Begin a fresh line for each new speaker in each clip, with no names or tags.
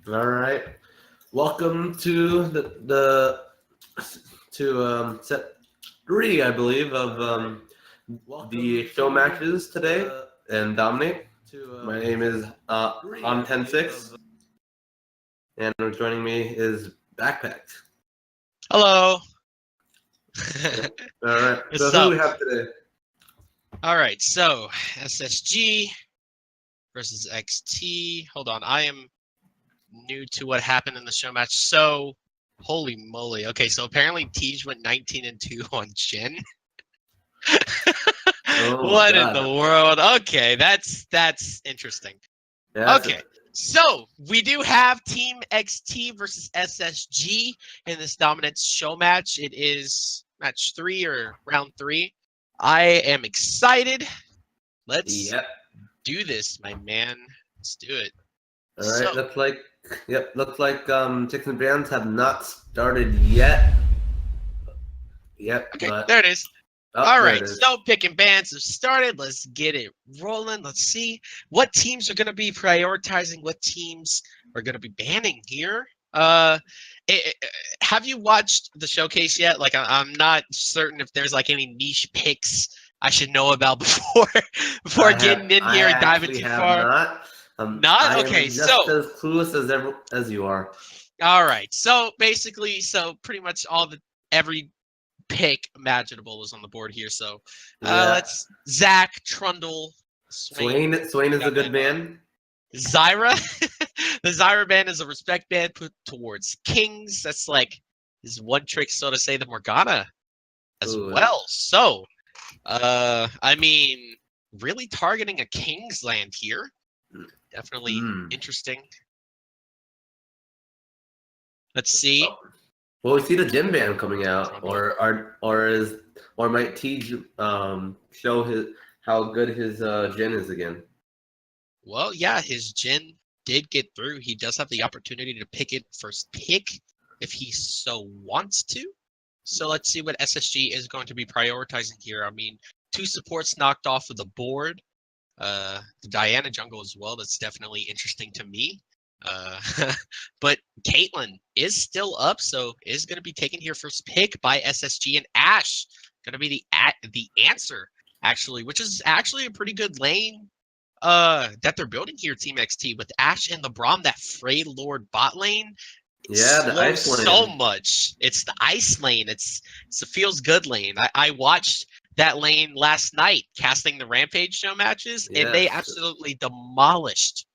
All right. Welcome to set three, I believe, of the show matches today and dominate. My name is on 10-6, and joining me is Backpack.
Hello.
All right. So
What's
who do
up?
we have today?
All right, so SSG versus XT. Hold on, I am new to what happened in the show match. So, holy moly. Okay, so apparently Tej went 19-2 on Jin.
Oh
What in the
God.
world? Okay, that's interesting.
Yes.
Okay, so we do have Team XT versus SSG in this dominance show match. It is match 3 or round 3. I am excited. Let's
Yep.
do this, my man. Let's do it.
All right.
So,
Looks like Chicks and Bands have not started yet. Yep.
okay,
But
there it is.
oh,
All
there it
right,
is.
so picking bands have started. Let's get it rolling. Let's see what teams are going to be prioritizing, what teams are going to be banning here. Have you watched the showcase yet? Like, I'm not certain if there's like any niche picks I should know about before getting in
I
here and diving
actually
too
have
far.
not.
Not
I
okay.
am just
So,
as clueless as you are.
all right. So basically, so pretty much every pick imaginable is on the board here. So
Yeah,
let's Zach, Trundle, Swain.
Swain is a good man.
Zyra. The Zyra band is a respect band put towards kings. That's like his one trick, so to say, the Morgana as
Ooh,
well. So, I mean, really targeting a king's land here. Definitely
mm.
interesting. Let's see.
Well, we see the gym band coming out,
Trundle.
or might Tej show his how good his Jin is again.
Well, yeah, his Jin did get through. He does have the opportunity to pick it first pick if he so wants to. So let's see what SSG is going to be prioritizing here. I mean, 2 supports knocked off of the board. The Diana jungle as well. That's definitely interesting to me. Uh, but Caitlyn is still up, so is going to be taken here first pick by SSG, and Ashe going to be the answer actually, which is actually a pretty good lane that they're building here, Team XT, with Ashe and LeBron, that Frey Lord bot lane. It
Yeah, the
slows
ice
so
lane.
much. It's the ice lane. It's a feels good lane. I watched that lane last night casting the Rampage show matches, and they
Yes.
absolutely demolished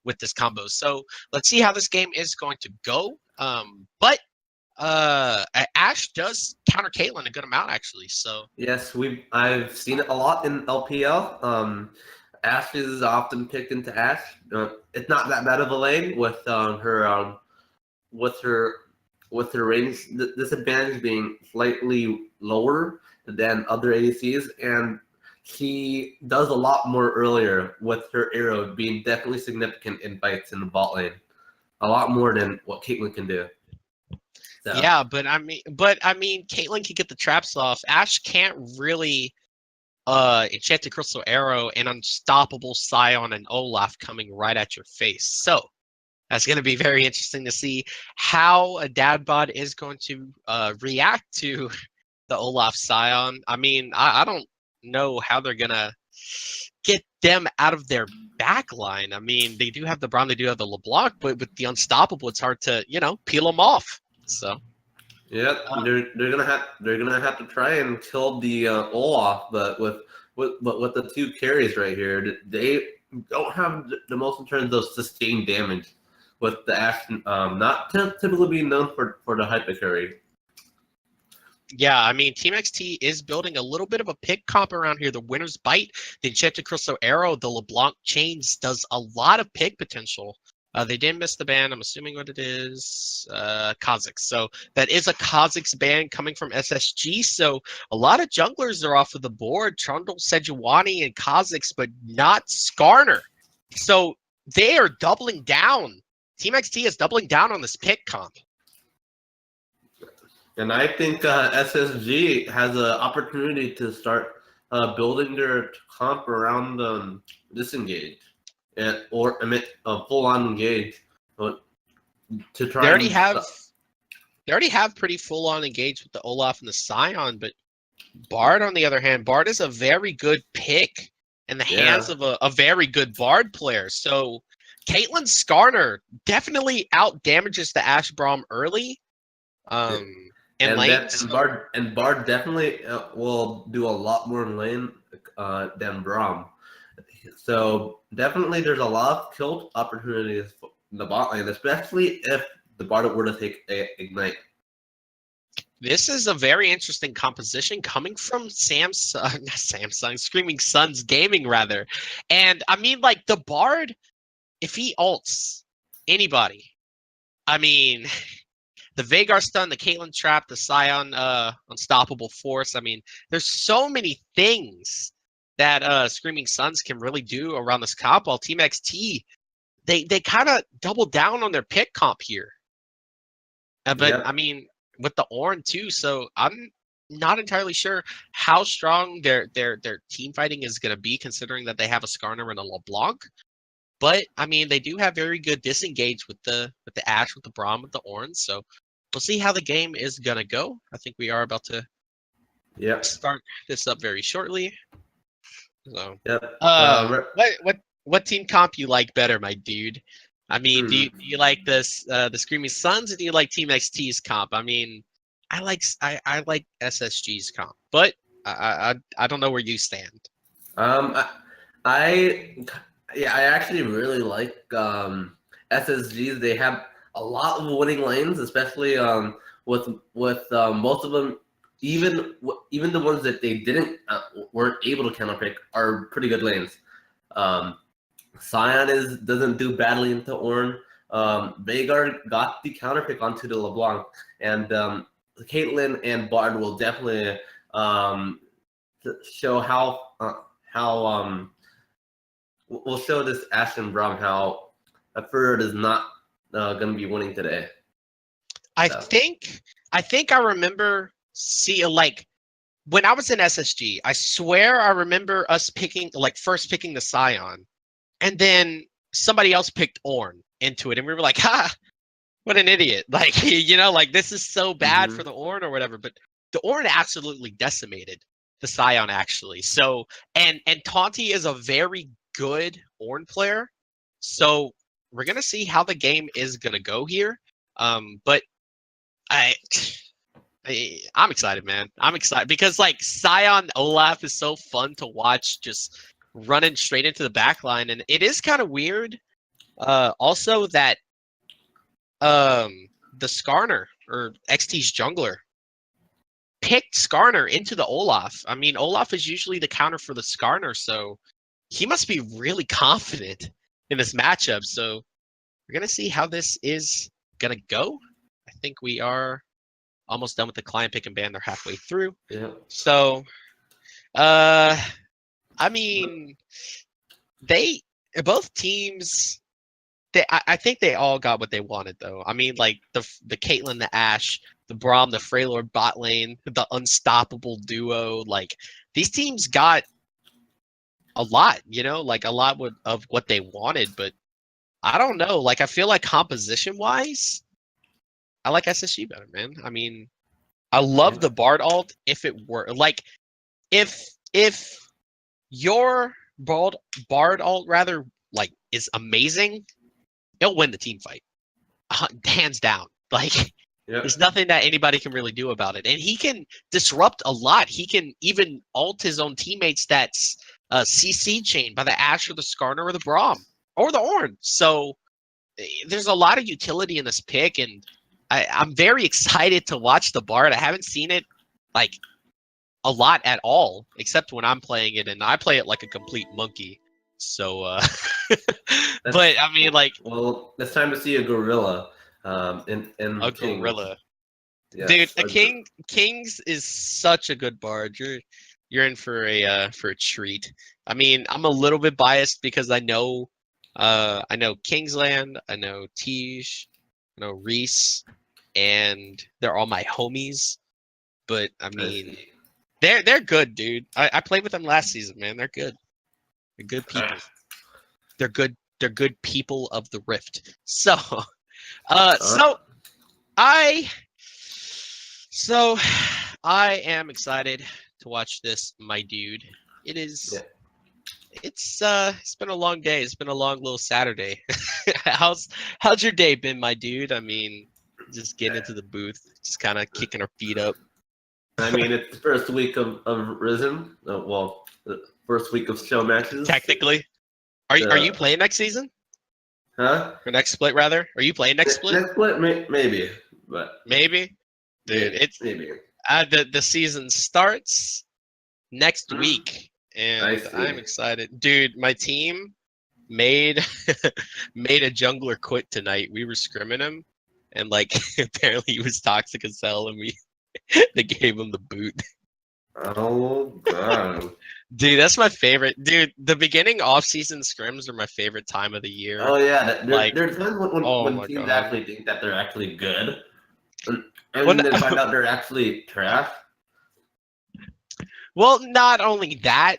with this combo. So let's see how this game is going to go. But Ashe does counter Caitlyn a good amount actually. So
Yes, I've seen it a lot in LPL. Ashe is often picked into Ashe. It's not that bad of a lane with her with her range disadvantage being slightly lower than other ADCs, and she does a lot more earlier with her arrow being definitely significant in fights in the bot lane, a lot more than what Caitlyn can do. So
yeah, but I mean, Caitlyn can get the traps off. Ashe can't really Enchanted Crystal Arrow and Unstoppable Scion and Olaf coming right at your face. So that's going to be very interesting to see how a dad bod is going to react to the Olaf Scion. I mean, I don't know how they're going to get them out of their back line. I mean, they do have the Braum, they do have the LeBlanc, but with the Unstoppable, it's hard to, peel them off. So,
yeah,
uh,
they're gonna have to try and kill the Olaf, but with the 2 carries right here, they don't have the most in terms of sustained damage. With the Ashe, not typically being known for the hyper carry.
yeah, I mean, Team XT is building a little bit of a pick comp around here. The Winner's Bite, the Enchanted Crystal Arrow, the LeBlanc Chains does a lot of pick potential. They did miss the ban. I'm assuming what it is, Kha'Zix. So that is a Kha'Zix ban coming from SSG. So a lot of junglers are off of the board. Trundle, Sejuani, and Kha'Zix, but not Skarner. So they are doubling down. Team XT is doubling down on this pick comp.
And I think SSG has an opportunity to start building their comp around disengage, or full on engage. to
They
try
already
and
have they already have pretty full on engaged with the Olaf and the Scion, but Bard, on the other hand, Bard is a very good pick in the hands
yeah.
of a very good Bard player. So Caitlyn Skarner definitely out damages the Ash Braum early in
And
lane.
that
So
and Bard definitely will do a lot more in lane than Braum. So definitely, there's a lot of kill opportunities in the bot lane, especially if the Bard were to take a ignite.
this is a very interesting composition coming from Samsung, not Samsung, Screaming Suns Gaming rather. And I mean, like the Bard, if he ults anybody, I mean, the Vagar stun, the Caitlyn trap, the Scion unstoppable force. I mean, there's so many things that Screaming Suns can really do around this comp. While Team XT, they kind of double down on their pick comp here. But I
Yep.
mean, with the Ornn too, so I'm not entirely sure how strong their team fighting is going to be, considering that they have a Skarner and a LeBlanc. But I mean, they do have very good disengage with the Ash, with the Braum, with the Ornn. So we'll see how the game is gonna go. I think we are about to
Yep.
start this up very shortly. So,
Yep.
what team comp you like better, my dude? I mean, do
Hmm.
you like this the Screaming Suns, or do you like Team XT's comp? I mean, I like SSG's comp, but I don't know where you stand.
Um, I, I yeah, I actually really like SSGs. They have a lot of winning lanes, especially with most of them. Even the ones that they didn't weren't able to counterpick are pretty good lanes. Um, Scion doesn't do badly into Ornn. Vagar got the counterpick onto the LeBlanc, and Caitlyn and Bard will definitely um, show how we'll show this Ashton Brown how a Ferd is not going to be winning today.
I
So.
think I remember see like when I was in SSG, I swear I remember us picking like first picking the Scion, and then somebody else picked Ornn into it, and we were like, "Ha, what an idiot!" Like like this is so bad for
Mm-hmm.
the Ornn or whatever. But the Ornn absolutely decimated the Scion actually. So and Taunty is a very good Ornn player. So we're gonna see how the game is gonna go here. But I I'm excited, man. I'm excited because like Scion Olaf is so fun to watch, just running straight into the back line, and it is kind of weird. Also that the Skarner or XT's jungler picked Skarner into the Olaf. I mean, Olaf is usually the counter for the Skarner, so he must be really confident in this matchup. So we're gonna see how this is gonna go. I think we are almost done with the client pick and ban. They're halfway through.
Yeah.
So, uh, I mean, they both teams. I think they all got what they wanted, though. I mean, like the Caitlyn, the Ash, the Braum, the Freylord bot lane, the unstoppable duo. Like these teams got a lot, like a lot of what they wanted. But I don't know. Like I feel like composition wise, I like SSG better, man. I mean, I love
Yeah.
the Bard alt if it were like if your Bard alt rather like is amazing, he'll win the team fight, hands down. Like
Yeah.
there's nothing that anybody can really do about it, and he can disrupt a lot. He can even alt his own teammates. That's CC chain by the Ash or the Skarner or the Braum or the Ornn. So there's a lot of utility in this pick, and I'm very excited to watch the Bard. I haven't seen it like a lot at all, except when I'm playing it, and I play it like a complete monkey. So, but
That's
I mean, like
well. It's time to see a gorilla
a
in Kings.
gorilla, dude.
Yes.
A Kings is such a good bard. You're in for a treat. I mean, I'm a little bit biased because I know Kingsland, I know Tej, I know Reese, and they're all my homies. But I
I
mean,
see.
they're good, dude. I played with them last season, man. They're good. They're good people.
Ah,
They're good. They're good people of the Rift. So, Uh,
Uh,
so I, so I am excited to watch this, my dude. It
yeah.
is. It's been a long day. It's been a long little Saturday. How's your day been, my dude? I mean, just getting into the booth, just kind of kicking our feet up.
I mean, it's the first week of Risen. Well, the first week of show matches.
Technically, are you
The
playing next season
huh?
or next split rather? Are you playing next split?
Next split, maybe, but
Maybe, dude.
maybe,
It's
maybe.
the season starts next
Hmm?
week,
I
and I'm
see.
excited, dude. My team made made a jungler quit tonight. We were scrimming him, and like apparently he was toxic as hell, and we they gave him the boot.
Oh god.
Dude, that's my favorite. Dude, the beginning off-season scrims are my favorite time of the year.
Oh yeah.
Like,
There's times
oh
when
my
teams
god.
actually think that they're actually good, and,
When
and then find out they're actually trash.
well, not only that,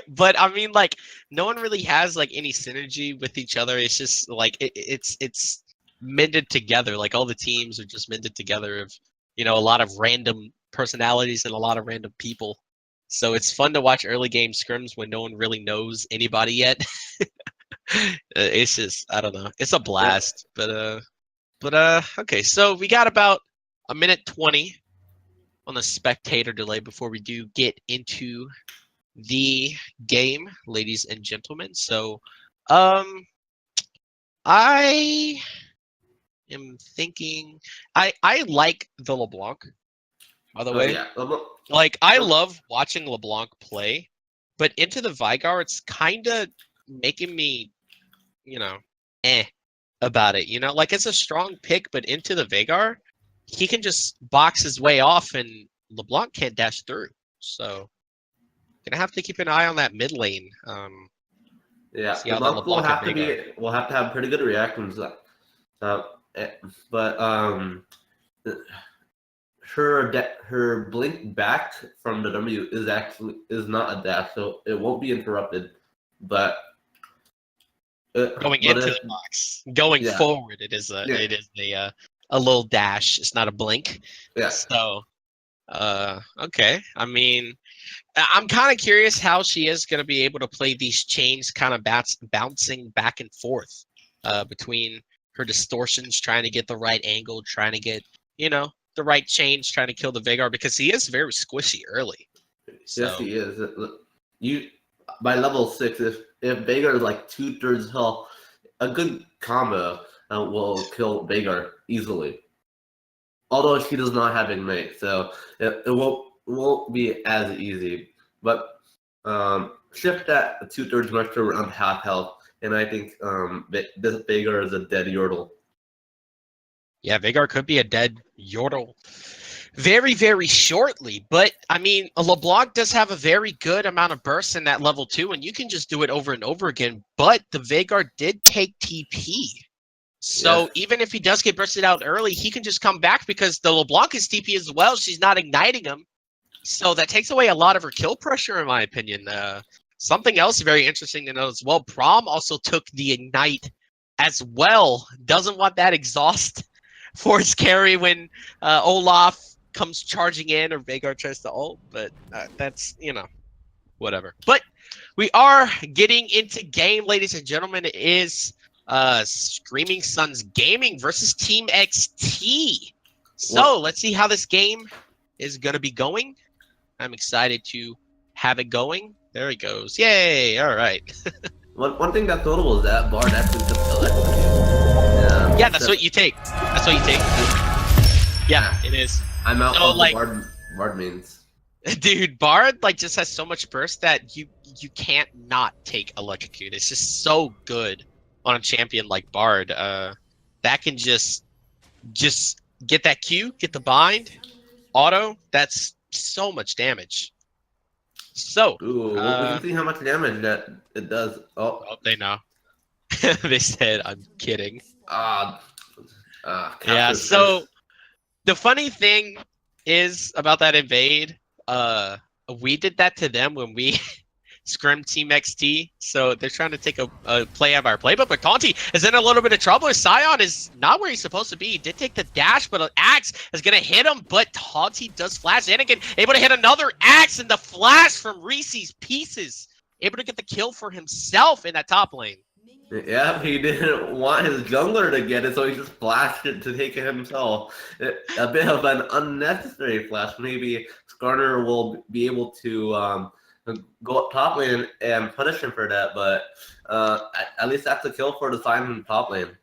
but I mean, like, no one really has like any synergy with each other. It's just like it's mended together. Like all the teams are just mended together of a lot of random personalities and a lot of random people. So it's fun to watch early game scrims when no one really knows anybody yet. It's just I don't know. It's a
Yeah.
blast. But okay. So we got about a minute 20 on the spectator delay before we do get into the game, ladies and gentlemen. So, um, I am thinking I like the LeBlanc, by the
Oh
way.
yeah.
Like I love watching LeBlanc play, but into the Vigar, it's kind of making me, you know, eh about it. Like it's a strong pick, but into the Vagar, he can just box his way off, and LeBlanc can't dash through. So gonna have to keep an eye on that mid lane.
Yeah.
See
The
how the
monk will
LeBlanc and
have to
Vagar.
be. Will have to have pretty good reactions. Uh, but her blink back from the W is not a dash, so it won't be interrupted. But
Going
but
into
if
the box, going
yeah
forward, it is
yeah
a little dash. It's not a blink.
yeah
So okay. I mean, I'm kind of curious how she is going to be able to play these chains, kind of bouncing back and forth between her distortions, trying to get the right angle, trying to get the right chains, trying to kill the Vagar because he is very squishy early.
yes
So
he is. You by level 6, if Veigar is like 2/3 health, a good combo will kill Veigar easily. Although she does not have Ignite, so it won't be as easy. But shift that 2/3 much to around half health, and I think this Veigar is a dead Yordle.
yeah, Vagar could be a dead Yordle very, very shortly. But I mean, LeBlanc does have a very good amount of burst in that level 2, and you can just do it over and over again. But the Vagar did take TP.
Yes,
So even if he does get bursted out early, he can just come back because the LeBlanc is TP as well. She's not igniting him. So that takes away a lot of her kill pressure, in my opinion. Something else very interesting to note as well. Prom also took the ignite as well. Doesn't want that exhaust for his carry when Olaf comes charging in or Vagar tries to ult. But that's, whatever. But we are getting into game, ladies and gentlemen. It is Screaming Suns Gaming versus Team XT. So
one
let's see how this game is going to be going. I'm excited to have it going. There he goes. Yay! All right.
one thing that's notable is that Bard actually took electrocute.
Yeah,
Yeah,
that's
so
what you take. That's what you take. Yeah,
yeah,
it is.
I'm out
So
of the
like,
Bard mains.
dude, Bard like just has so much burst that you can't not take electrocute. It's just so good on a champion like Bard. That can just get that Q, get the bind, auto. That's so much damage. So,
Ooh, we can see how much damage that it does. Oh,
oh, they know. They said I'm kidding.
ah,
Yeah.
Caster's
So
curse.
the funny thing is about that invade. Uh, we did that to them when we Scrim Team XT. So they're trying to take a play out of our playbook. But Taunty is in a little bit of trouble. Scion is not where he's supposed to be. He did take the dash, but an axe is going to hit him. But Taunty does flash. Anakin able to hit another axe, and the flash from Reese's Pieces. Able to get the kill for himself in that top lane.
Yeah, he didn't want his jungler to get it, so he just flashed it to take it himself. A bit of an unnecessary flash. Maybe Skarner will be able to go up top lane and punish him for that, but at least that's a kill for the Simon in the top lane.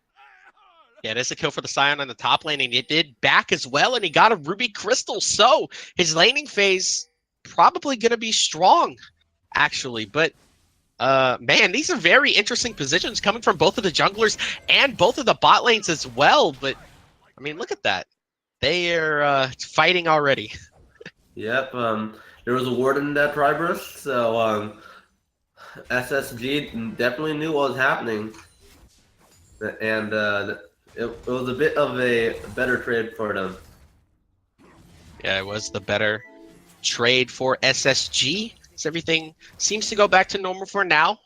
Yeah, it is a kill for the Scion on the top lane, and it did back as well, and he got a Ruby Crystal. So his laning phase probably going to be strong, actually. But man, these are very interesting positions coming from both of the junglers and both of the bot lanes as well. But I mean, look at that. They are fighting already.
Yep, there was a ward in that Triburst, so SSG definitely knew what was happening. And it was a bit of a better trade for them.
Yeah, it was the better trade for SSG. So everything seems to go back to normal for now.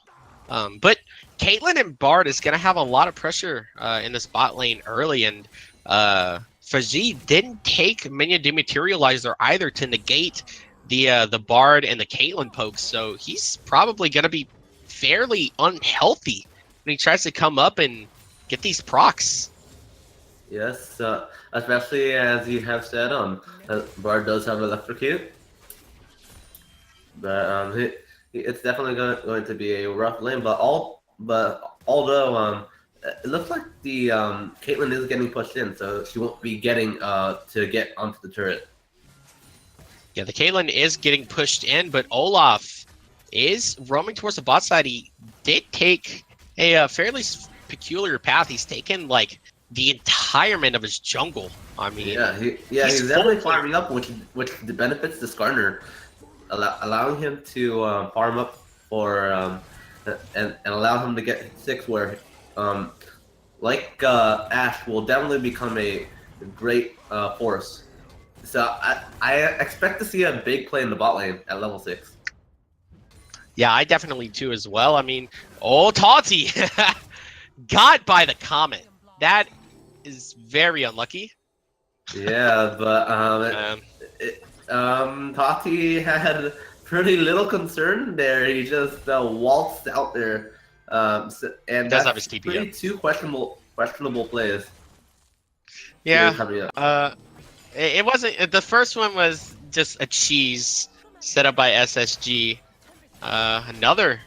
But Caitlyn and Bard is going to have a lot of pressure in this bot lane early. And Fajit didn't take Minion Dematerializer either to negate the Bard and the Caitlyn pokes. So he's probably going to be fairly unhealthy when he tries to come up and get these procs.
Yes, especially as you have said, Bard does have Electrocute. But it's definitely going to be a rough lane. But although it looks like the Caitlyn is getting pushed in, so she won't be getting to get onto the turret.
Yeah, the Caitlyn is getting pushed in, but Olaf is roaming towards the bot side. He did take a fairly peculiar path. He's taken like the entirement of his jungle. I mean,
he's definitely farming up, which benefits the Skarner, allowing him to farm up for and allow him to get 6 where like Ashe will definitely become a great force. So I expect to see a big play in the bot lane at level 6.
Yeah, I definitely do as well. I mean, Taunty got by the Comet. That is very unlucky.
Yeah, but Tati had pretty little concern there. He just waltzed out there, and
does
that's
have his TP
pretty
up.
2 questionable plays.
Yeah, it wasn't. The first one was just a cheese set up by SSG. Another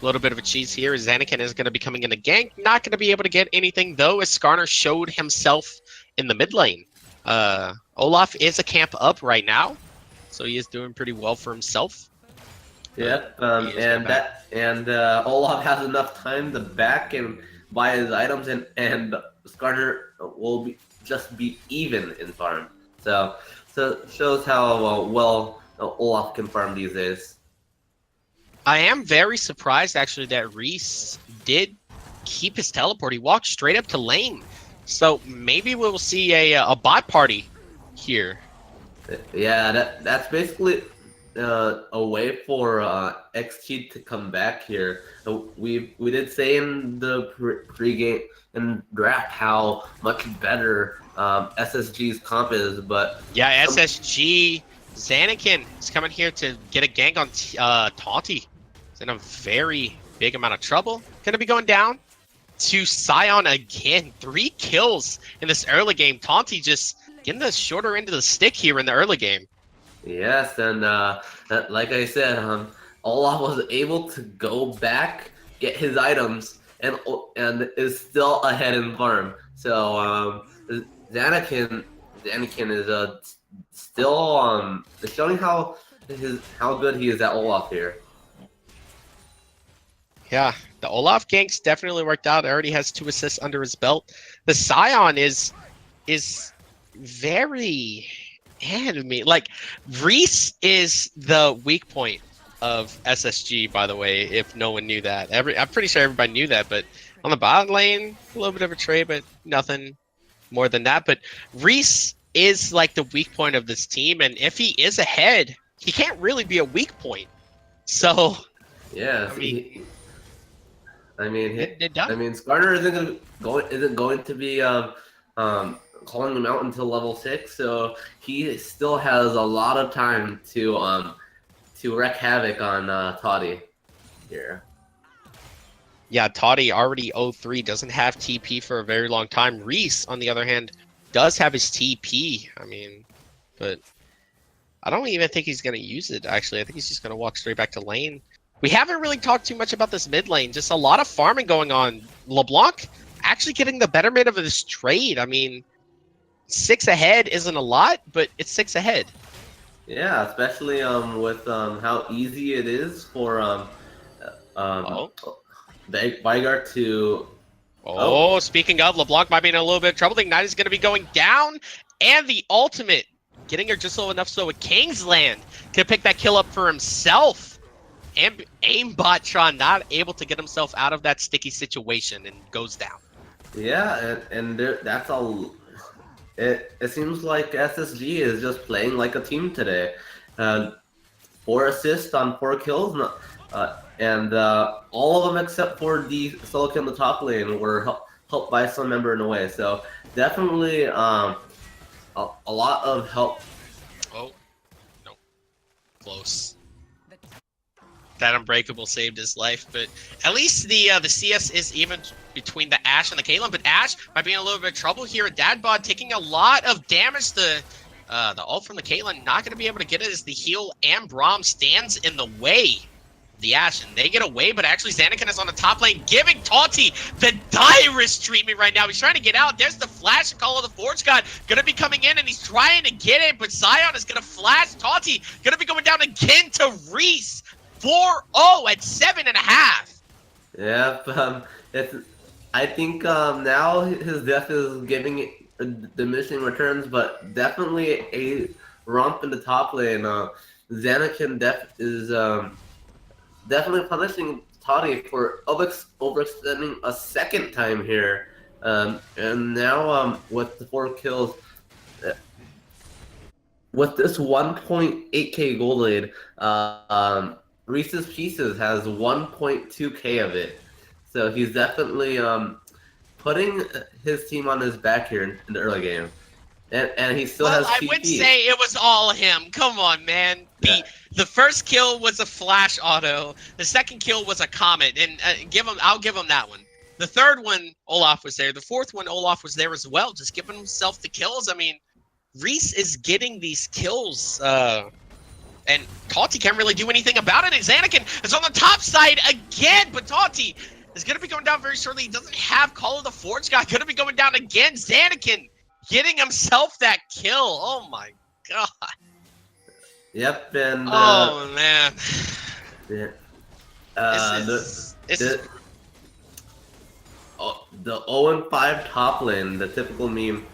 little bit of a cheese here. Anakin is going to be coming in the gank. Not going to be able to get anything, though, as Skarner showed himself in the mid lane. Olaf is a camp up right now, so he is doing pretty well for himself.
Yeah, and Olaf has enough time to back and buy his items, and Skarner will just be even in farm. So shows how well Olaf can farm these days.
I am very surprised, actually, that Reese did keep his teleport. He walked straight up to lane. So maybe we'll see a bot party here.
Yeah, that's basically a way for XT to come back here. We did say in the pre-game and draft how much better SSG's comp is, but
yeah, SSG Anakin is coming here to get a gank on Taunty. He's in a very big amount of trouble. Gonna be going down to Scion again. 3 kills in this early game. Taunty just getting the shorter end of the stick here in the early game.
Yes, and like I said, Olaf was able to go back, get his items, and is still ahead in farm. So Anakin is still showing how good he is at Olaf here.
Yeah, the Olaf ganks definitely worked out. Already has 2 assists under his belt. The Scion is very enemy. Like, Reese is the weak point of SSG, by the way, if no one knew that. I'm pretty sure everybody knew that, but on the bottom lane, a little bit of a trade, but nothing more than that. But Reese is like the weak point of this team, and if he is ahead, he can't really be a weak point. So
Yeah,
I mean,
I mean,
it does.
Skarner isn't going to be um, calling him out until level 6, so he still has a lot of time to wreak havoc on Toddy here.
Yeah, Toddy already 0-3, doesn't have TP for a very long time. Reese, on the other hand, does have his TP. I mean, but I don't even think he's going to use it, actually. I think he's just going to walk straight back to lane. We haven't really talked too much about this mid lane. Just a lot of farming going on. LeBlanc actually getting the betterment of this trade. I mean, 6 ahead isn't a lot, but it's 6 ahead.
Yeah, especially with how easy it is for um
Oh.
Vigard to oh
Oh, speaking of, LeBlanc might be in a little bit of trouble. The Ignite is going to be going down, and the ultimate getting her just low enough so a Kingsland can pick that kill up for himself. And Aimbotron not able to get himself out of that sticky situation and goes down.
yeah, that's all. It seems like SSG is just playing like a team today. Uh, 4 assists on 4 kills, and all of them except for the solo kill in the top lane were helped by some member in a way. So definitely a lot of help.
Oh, no. Close. That Unbreakable saved his life, but at least the CS is even between the Ashe and the Caitlyn. But Ashe might be in a little bit of trouble here. Dadbod taking a lot of damage. The ult from the Caitlyn not going to be able to get it as the heal and Braum stands in the way. The Ashe, and they get away, but actually Xanakin is on the top lane, giving Taunty the direst treatment right now. He's trying to get out. There's the flash call of the Forge God. Gonna be coming in, and he's trying to get it, but Sion is gonna flash Taunty. Gonna be going down again to Reese. 4-0 at 7.5.
Yeah, it's. I think now his death is giving diminishing returns, but definitely a romp in the top lane. Xanakin is definitely punishing Toddy for overextending a second time here. And now with the 4 kills, uh, with this 1.8k gold lead, Reese's Pieces has 1.2k of it. So he's definitely putting his team on his back here in the early game. And he still
Well,
has
I would
TP.
say it was all him. Come on, man.
Yeah.
The first kill was a flash auto. The second kill was a comet, and I'll give him that one. The third one, Olaf was there. The fourth one, Olaf was there as well, just giving himself the kills. I mean, Reese is getting these kills, and Taunty can't really do anything about it. And Xanakin is on the top side again, but Taunty is going to be going down very shortly. He doesn't have Call of the Forge God. Going to be going down again. Xanakin getting himself that kill. Oh my god.
Yep, and
Oh man.
yeah.
This is
The 0-5 top lane, the typical meme.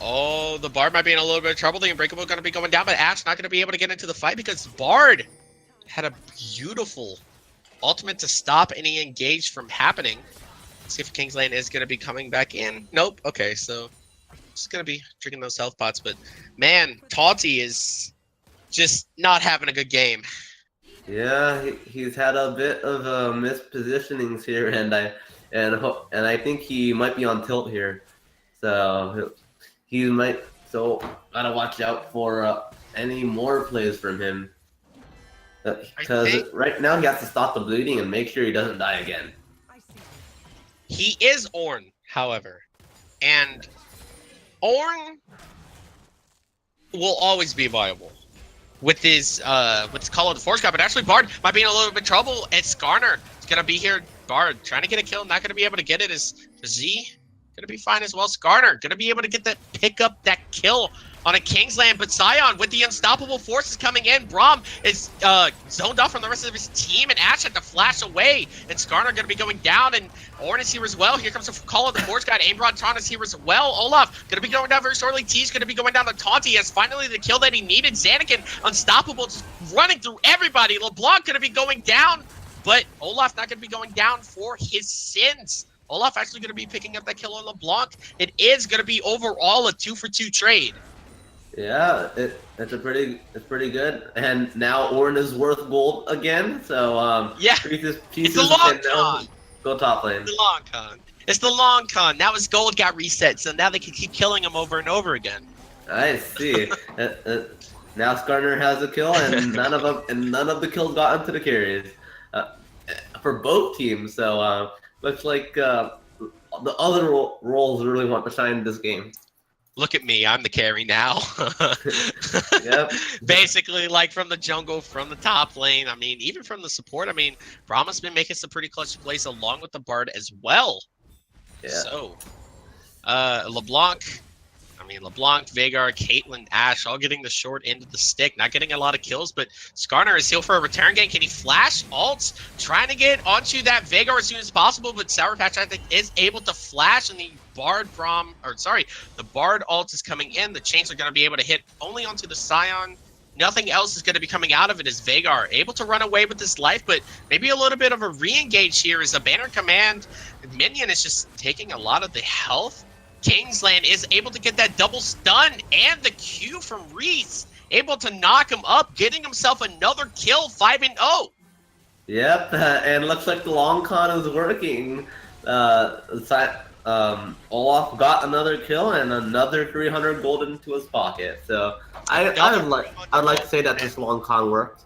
Oh, the Bard might be in a little bit of trouble. The Unbreakable going to be going down, but Ashe not going to be able to get into the fight because Bard had a beautiful ultimate to stop any engage from happening. Let's see if Kingsland is going to be coming back in. Nope. Okay, so just going to be drinking those health pots. But man, Taunty is just not having a good game.
Yeah, he's had a bit of mispositionings here, and I think he might be on tilt here. So he might. So gotta watch out for any more plays from him. Because right now he has to stop the bleeding and make sure he doesn't die again.
He is Ornn, however, and Ornn will always be viable with his Call of the Force God, but actually Bard might be in a little bit of trouble. It's Garner. It's gonna be here. Bard trying to get a kill, not gonna be able to get it. Is Z gonna be fine as well? Skarner gonna be able to get that pick up that kill on a Kingsland, but Sion with the unstoppable forces coming in. Braum is zoned off from the rest of his team, and Ashe had to flash away. And Skarner gonna be going down, and Ornn is here as well. Here comes the Call of the Force God. Aimbotron is here as well. Olaf gonna be going down very shortly. T's gonna be going down to Taunty. Has finally the kill that he needed. Xanakin unstoppable, just running through everybody. LeBlanc gonna be going down, but Olaf not gonna be going down for his sins. Olaf actually gonna be picking up that kill on LeBlanc. It is gonna be overall a 2-for-2 trade.
Yeah, it's pretty good. And now Ornn is worth gold again, so
Yeah,
pieces
it's the
pieces
long
can now
con.
go top lane.
The long con. It's the long con. Now his gold got reset, so now they can keep killing him over and over again.
I see. Now Skarner has a kill, and none of the kills got into the carries uh, for both teams. So looks like the other roles really want to shine in this game.
Look at me, I'm the carry now.
Yep.
Basically, like from the jungle, from the top lane. I mean, even from the support. I mean, Brahma's been making some pretty clutch plays along with the Bard as well.
Yeah.
So, LeBlanc. I mean, LeBlanc, Veigar, Caitlyn, Ashe, all getting the short end of the stick, not getting a lot of kills, but Skarner is healed for a return game. Can he flash ults? Trying to get onto that Veigar as soon as possible, but Sour Patch, I think, is able to flash, and the the Bard ult is coming in. The chains are going to be able to hit only onto the Scion. Nothing else is going to be coming out of it as Veigar able to run away with his life, but maybe a little bit of a re-engage here as a banner command minion is just taking a lot of the health. Kingsland is able to get that double stun and the Q from Reese, able to knock him up, getting himself another kill, 5-0.
Yep. And looks like the long con is working. Olaf got another kill and another 300 gold into his pocket. So
Another
I'd
300
like to
gold.
say that this long con worked.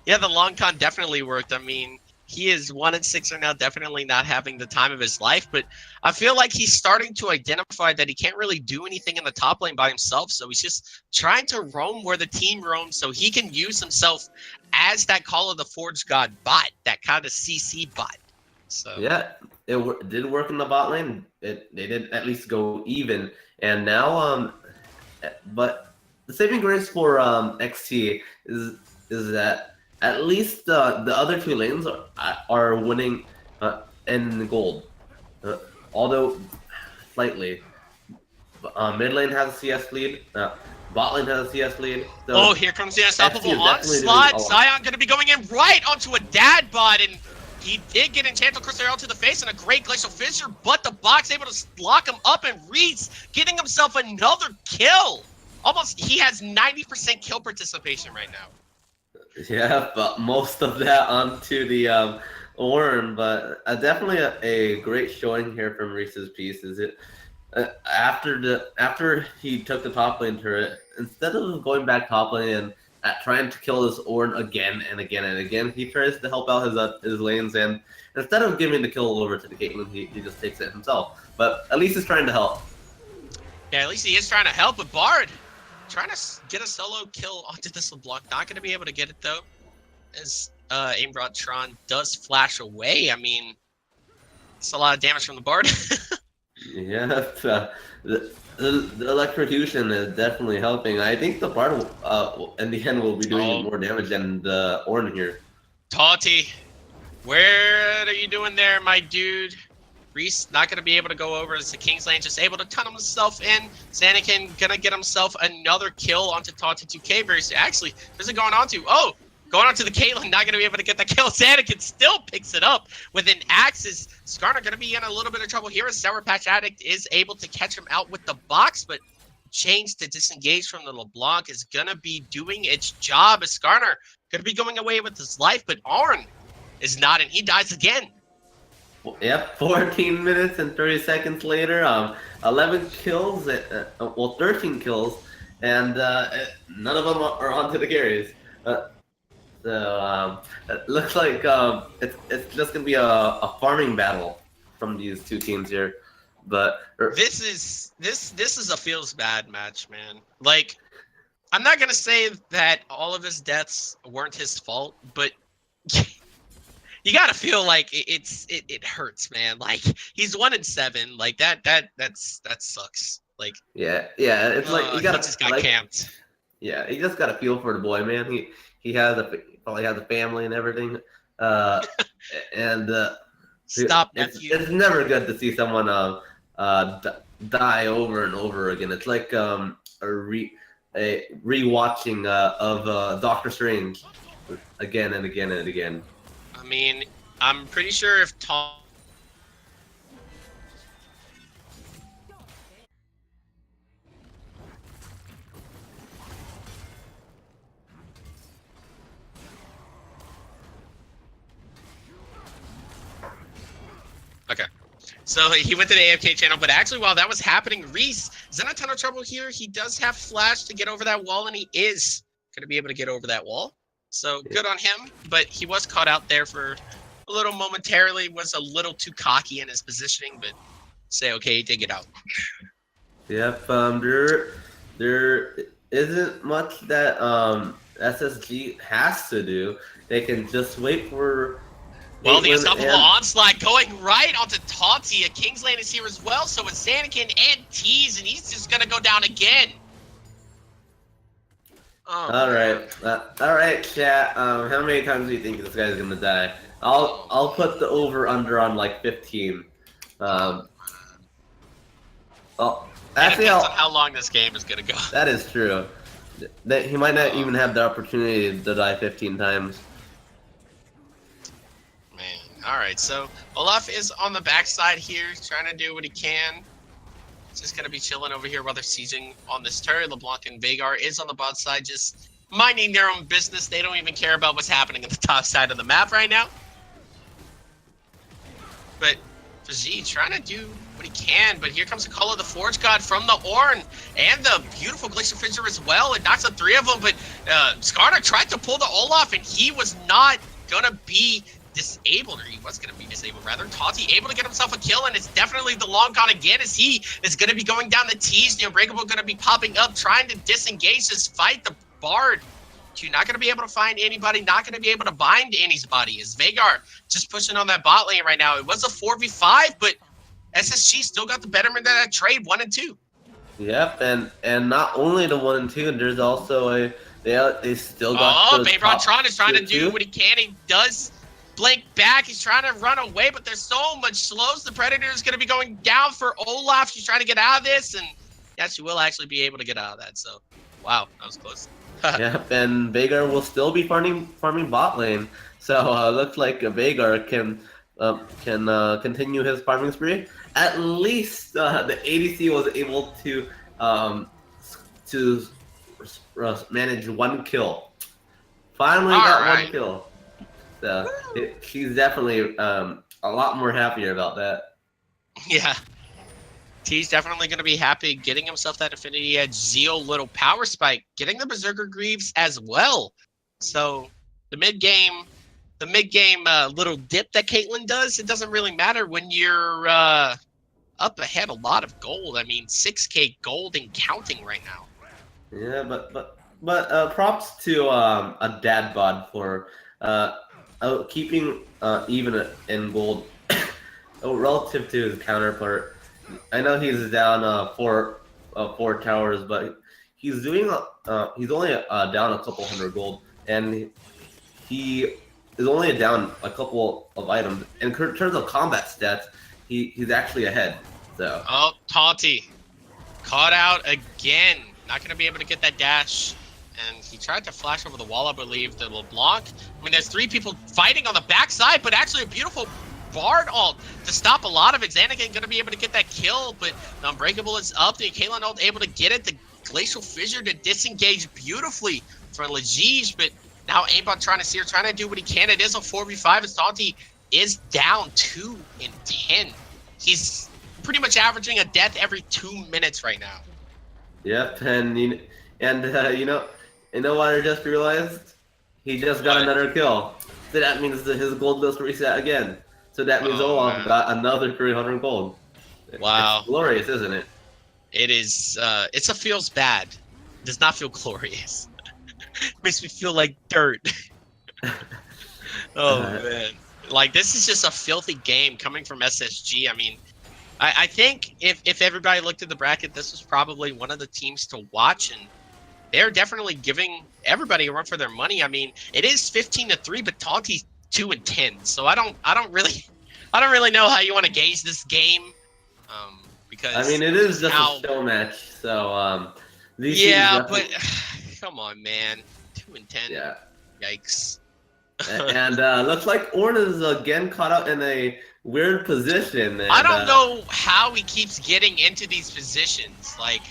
Yeah, the long con definitely worked. I mean, he is 1-6 now, definitely not having the time of his life, but I feel like he's starting to identify that he can't really do anything in the top lane by himself. So he's just trying to roam where the team roams so he can use himself as that Call of the Forge God bot, that kind of CC bot. So
Yeah, did work in the bot lane. They did at least go even, and now but the saving grace for XT is that at least the other two lanes are winning in gold, uh, although slightly. Mid lane has a CS lead. Bot lane has a CS lead.
oh,
So
here comes the
XT
unstoppable
is definitely doing a
onslaught.
lot.
Sion going to be going in right onto a dad bot, and he did get Enchanted Crystal to the face and a great Glacial Fissure, but the box able to lock him up, and Reese getting himself another kill. Almost, he has 90% kill participation right now.
Yeah, but most of that onto the Ornn, but definitely a great showing here from Reese's Pieces. After he took the top lane turret, instead of going back top lane and trying to kill this Ornn again and again and again, he tries to help out his lanes, and instead of giving the kill over to the Caitlyn, he just takes it himself. But at least he's trying to help.
Yeah, at least he is trying to help, but Bard trying to get a solo kill onto this LeBlanc. Not going to be able to get it, though, as Aimbot Tron does flash away. I mean, it's a lot of damage from the Bard.
Yeah, the electrocution is definitely helping. I think the part in the end will be doing
Oh,
more damage than the Ornn here.
Taughty, what are you doing there, my dude? Reese not going to be able to go over as the King's Lane just able to tunnel himself in. Sanakin going to get himself another kill onto Taughty 2K very soon. Actually, who's it going on to? Oh, going on to the Caitlyn, not going to be able to get that kill. Sanakin still picks it up with an axe. Is Skarner going to be in a little bit of trouble here as Sour Patch Addict is able to catch him out with the box, but change to disengage from the LeBlanc is going to be doing its job as Skarner going to be going away with his life, but Arn is not, and he dies again.
Yep, 14 minutes and 30 seconds later, 11 kills, well, 13 kills, and none of them are onto the carries. So it looks like it's just gonna be a farming battle from these two teams here. But
This is a feels bad match, man. Like, I'm not gonna say that all of his deaths weren't his fault, but you gotta feel like it hurts, man. Like, he's 1-7. Like that sucks. Like,
yeah, it's like you
he
gotta
just got
like
camped.
yeah, you just gotta feel for the boy, man. Probably has a family and everything, and
Stop, nephew.
it's never good to see someone die over and over again. It's like a rewatching of Doctor Strange again and again and again.
I mean, I'm pretty sure if Tom So he went to the AFK channel, but actually while that was happening, Reese is in a ton of trouble here. He does have flash to get over that wall, and he is going to be able to get over that wall. So good on him, but he was caught out there for a little momentarily, was a little too cocky in his positioning, but say, okay, he did get out.
Yep, there isn't much that SSG has to do. They can just wait for
Well, the
Caitlyn
unstoppable
and
onslaught going right onto Taunty. A Kingsland is here as well, so it's Xanakin and Tease, and he's just going to go down again. Oh,
all right, chat. How many times do you think this guy's gonna die? I'll put the over under on like 15. Oh, actually,
it depends on how long this game is gonna go.
That is true. That he might not even have the opportunity to die 15 times.
Man, all right. So Olaf is on the backside here, trying to do what he can. He's just gonna be chilling over here while they're sieging on this turret. LeBlanc and Veigar is on the bot side, just minding their own business. They don't even care about what's happening at the top side of the map right now. But Fajit trying to do what he can, but here comes the call of the Forge God from the Ornn and the beautiful Glacial Fissure as well. It knocks out 3 of them, but Skarner tried to pull the Olaf, and he was not gonna be disabled, or he was going to be disabled rather. Taunty able to get himself a kill, and it's definitely the long con again as he is going to be going down the T's. The Unbreakable going to be popping up, trying to disengage this fight. The Bard, you're not going to be able to find anybody, not going to be able to bind anybody's. As Veigar just pushing on that bot lane right now. It was a 4v5, but SSG still got the betterment of that trade, 1 and 2.
Yep, and not only the 1 and 2, there's also a they still got.
Oh, Bayron is trying to do what he can. He does blink back. He's trying to run away, but there's so much slows. The Predator is going to be going down for Olaf. She's trying to get out of this, and yeah, she will actually be able to get out of that. So, wow, that was close.
Yep, and Veigar will still be farming bot lane. So looks like Veigar can continue his farming spree. At least the ADC was able to manage 1 kill. Finally got 1 kill. So she's definitely a lot more happier about that.
Yeah. T's definitely going to be happy getting himself that Affinity Edge, Zeal, little power spike, getting the Berserker Greaves as well. So the mid-game little dip that Caitlyn does, it doesn't really matter when you're up ahead a lot of gold. I mean, 6K gold and counting right now.
Yeah, but props to a dad bod for keeping even in gold relative to his counterpart. I know he's down four towers, but he's doing he's only down a couple hundred gold, and he is only down a couple of items. In terms of combat stats, he's actually ahead. So
Taunty caught out again. Not going to be able to get that dash. And he tried to flash over the wall, I believe, the LeBlanc. I mean, there's 3 people fighting on the backside, but actually a beautiful Bard ult to stop a lot of it. Xanakin going to be able to get that kill, but the Unbreakable is up. The Kaelin ult able to get it. The Glacial Fissure to disengage beautifully from Legige, but now Aimbot trying to sear, trying to do what he can. It is a 4v5 as Taunty is down 2 in 10. He's pretty much averaging a death every 2 minutes right now.
Yep, and you know what I just realized? He just got another kill. So that means that his gold goes reset again. So that means Olaf got another 300 gold.
Wow.
It's glorious, isn't it?
It is, it feels bad. It does not feel glorious. It makes me feel like dirt. Oh, man. Like, this is just a filthy game coming from SSG. I mean, I think if everybody looked at the bracket, this was probably one of the teams to watch, and they're definitely giving everybody a run for their money. I mean, it is 15-3, but Taunty's 2 and 10. So I don't really know how you want to gauge this game. Because
I mean, it is just a show match. So
but come on, man, 2 and 10.
Yeah.
Yikes.
And looks like Ornn is again caught out in a weird position. And,
I don't know how he keeps getting into these positions. Like,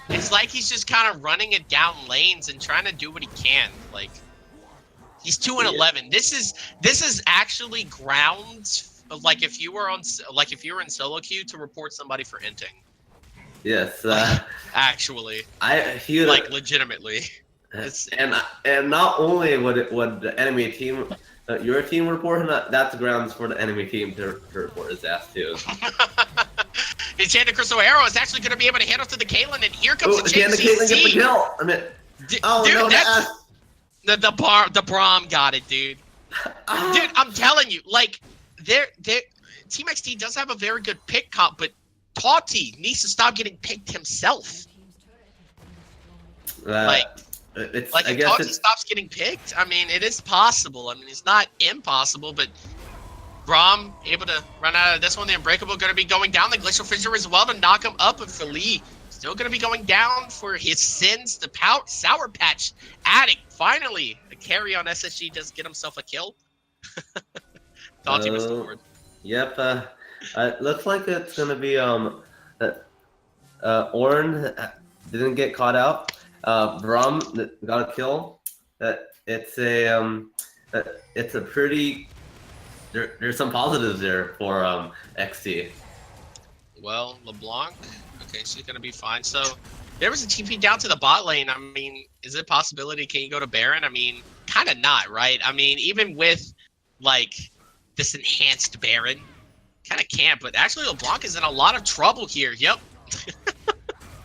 it's like he's just kind of running it down lanes and trying to do what he can. Like, he's 2 and 11. This is actually grounds if you were if you were in solo queue to report somebody for hinting.
Yes.
Actually,
I feel
like legitimately. It's
and not only would the enemy team, your team report him, that's grounds for the enemy team to report his ass too.
Enchanted Crystal Arrow is actually going to be able to handle to the Caitlyn, and here comes
Oh,
the
can the Caitlyn get the
JCC.
kill? I mean, oh
Dude,
no,
that's
Ash.
the Braum got it, dude. Dude, I'm telling you, like, Team XT does have a very good pick comp, but Tauti needs to stop getting picked himself. Like,
It's
like
I
if
guess
Tauti
it's
stops getting picked, I mean, it is possible. I mean, it's not impossible, but Braum able to run out of this one. The Unbreakable going to be going down. The Glacial Fissure as well to knock him up. And Philly still going to be going down for his sins. The Sour Patch Addict finally a carry on SSG does get himself a kill. Thought he missed the board.
Yep. Looks like it's gonna be Orn didn't get caught out. Brum got a kill. It's a it's a pretty. There's some positives there for XT.
Well, LeBlanc. Okay, so he's gonna be fine. So there was a TP down to the bot lane. I mean, is it a possibility? Can you go to Baron? I mean, kind of not, right? I mean, even with like this enhanced Baron, kind of can't. But actually, LeBlanc is in a lot of trouble here. Yep.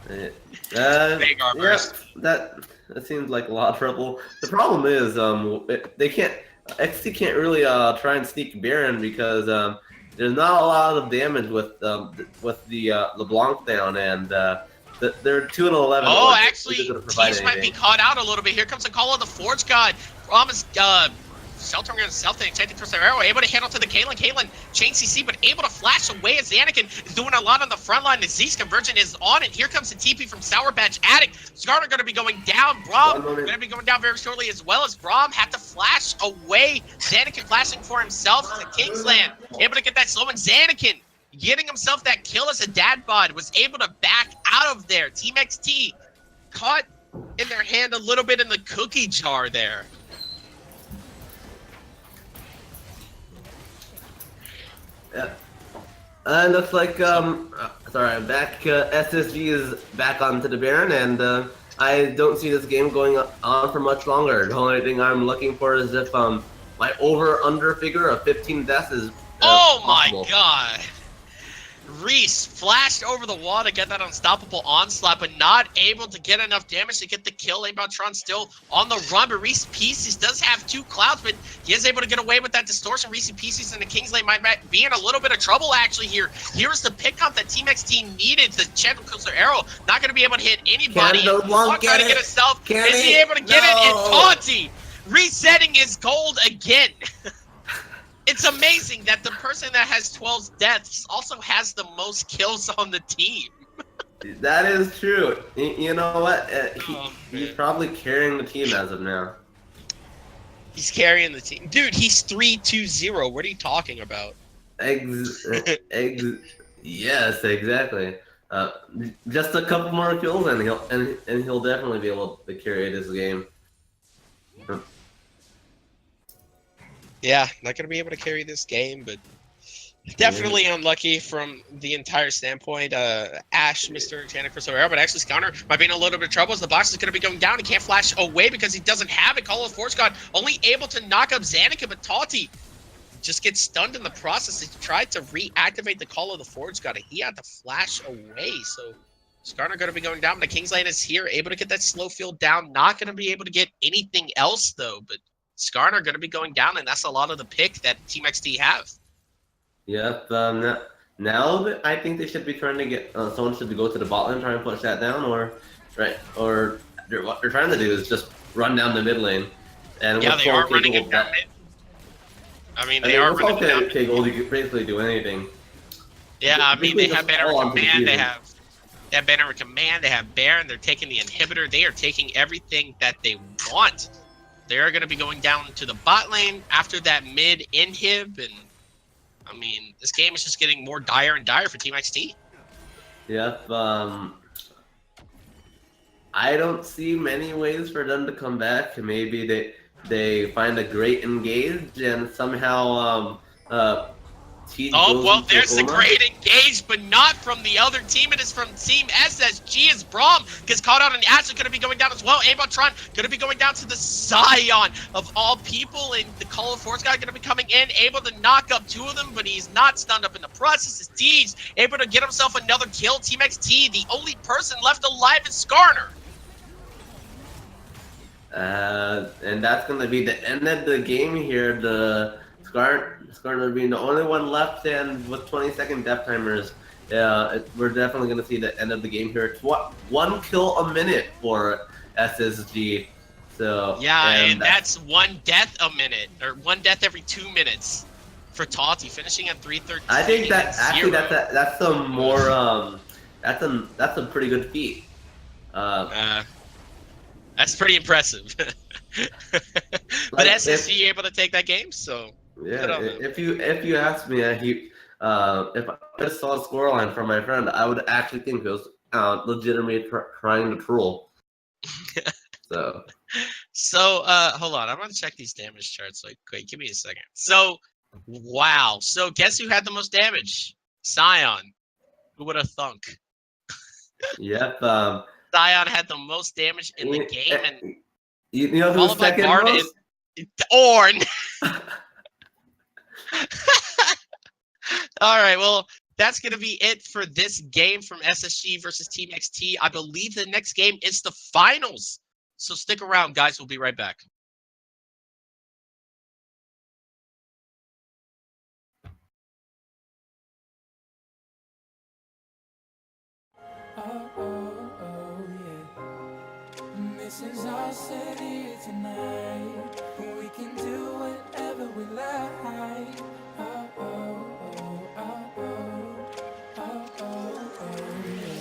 Big armors.
Yeah, that seems like a lot of trouble. The problem is they can't. XT can't really try and sneak Baron because there's not a lot of damage with the LeBlanc down, and they're 2-11.
Oh, actually, Tease might be caught out a little bit. Here comes the call of the Forge God. Promise, sheltering himself, the Enchanted Crystal Arrow, able to handle to the Caitlyn. Caitlyn, chain CC, but able to flash away as Anakin is doing a lot on the front line. The Z's conversion is on, and here comes the TP from Sour Patch Addict. Skarner going to be going down. Braum going to be going down very shortly as well as Braum had to flash away. Xanakin flashing for himself to Kingsland, able to get that slow, and Xanakin getting himself that kill as a dad bod, was able to back out of there. Team XT caught in their hand a little bit in the cookie jar there.
Yeah. Looks like sorry, I'm back. SSG is back onto the Baron, and I don't see this game going on for much longer. The only thing I'm looking for is if my over/under figure of 15 deaths is
oh
possible.
My god! Reese flashed over the wall to get that unstoppable onslaught, but not able to get enough damage to get the kill. Aimbotron still on the run, but Reese Pieces does have 2 clouds, but he is able to get away with that distortion. Reese Pieces and the Kingsley might be in a little bit of trouble actually here. Here's the pickup that Team XT needed. The Enchanted Crystal Arrow not going to be able to hit anybody.
Can LeBlanc get it?
Himself.
Can
is he able to get it? And
No.
Taunty resetting his gold again. It's amazing that the person that has 12 deaths also has the most kills on the team.
That is true. You know what? He's probably carrying the team as of now.
He's carrying the team. Dude, he's 3-2-0. What are you talking about?
Yes, exactly. Just a couple more kills and he'll definitely be able to carry this game.
Yeah, not gonna be able to carry this game, but definitely unlucky from the entire standpoint. Ash, Mr. Enchanted Crystal Arrow, but actually Scounter might be in a little bit of trouble as the box is going to be going down. He can't flash away because he doesn't have it. Call of Force God only able to knock up Xanakin, but Taunty just gets stunned in the process. He tried to reactivate the Call of the Forge God, and he had to flash away. So Skarner going to be going down. The King's Lane is here, able to get that slow field down. Not going to be able to get anything else, though, but Skarner going to be going down, and that's a lot of the pick that Team XT have.
Yep. Now I think they should be trying to get someone should go to the bot lane, try and push that down, or what they're trying to do is just run down the mid lane. And
yeah, they are running it down mid. I mean, they are running down mid.
You can basically do anything.
Yeah, I mean, they have Banner Command, they have Banner Command, they have Baron, they're taking the inhibitor, they are taking everything that they want. They are going to be going down to the bot lane after that mid inhib, and I mean, this game is just getting more dire and dire for Team XT.
Yep. I don't see many ways for them to come back. Maybe they find a great engage and somehow T
Oh,
goes
well,
into the
there's the
coma.
great engage, but not from the other team. It is from Team SSG as Braum gets caught out, and Ashley going to be going down as well. Abotron going to be going down to the Scion of all people, and the Call of Force guy going to be coming in, able to knock up 2 of them, but he's not stunned up in the process. As Deej able to get himself another kill. Team XT, the only person left alive is Skarner.
And that's going to be the end of the game here. The Skarner being the only one left, and with 20-second death timers, we're definitely going to see the end of the game here. It's what, 1 kill a minute for SSG. So
Yeah,
and
and that's 1 death a minute, or 1 death every 2 minutes for Tati, finishing at 313
I think that
and
actually
0.
that's a more that's a pretty good feat.
That's pretty impressive. But
Like
SSG able to take that game, so good on them.
if you ask me, if I just saw a scoreline from my friend, I would actually think it was legitimately trying to troll. So
So hold on, I'm gonna check these damage charts like quick. Give me a second. So wow. So guess who had the most damage? Scion. Who would have thunk?
yep.
Scion had the most damage in the game, and
You know who's
followed by
second
Bard
most?
and Orn. All right, well, that's going to be it for this game from SSG versus Team XT. I believe the next game is the finals. So stick around, guys. We'll be right back.
Oh, oh, oh, yeah. This is our city tonight. We can do whatever we like. Oh, oh, oh, oh, oh, oh, oh, oh, yeah.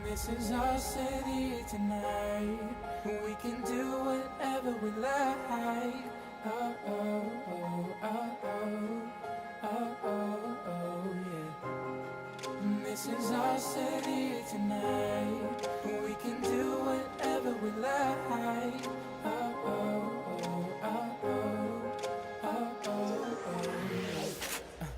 This is our city tonight. We can do whatever we like. Oh, oh, oh, oh, oh, oh, oh, oh, yeah. This is our city tonight. We can do whatever we like. Oh, oh, oh, oh, oh, oh, oh, oh, yeah.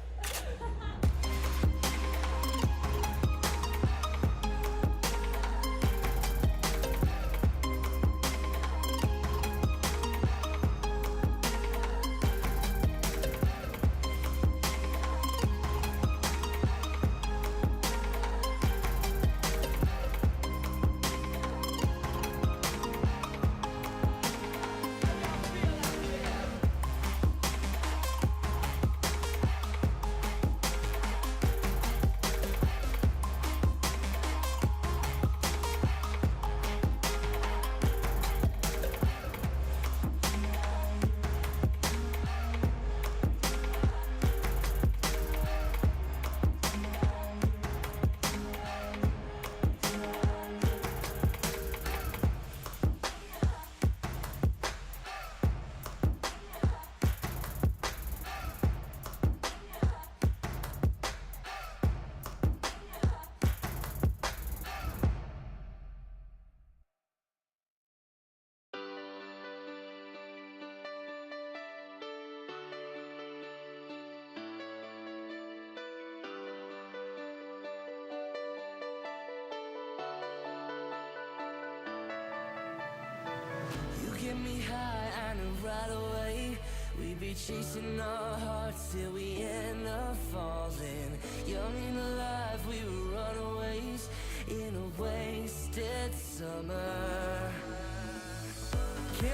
Get me high, I know right away. We be chasing our hearts till we end up falling. Young and alive, we were runaways. In a way,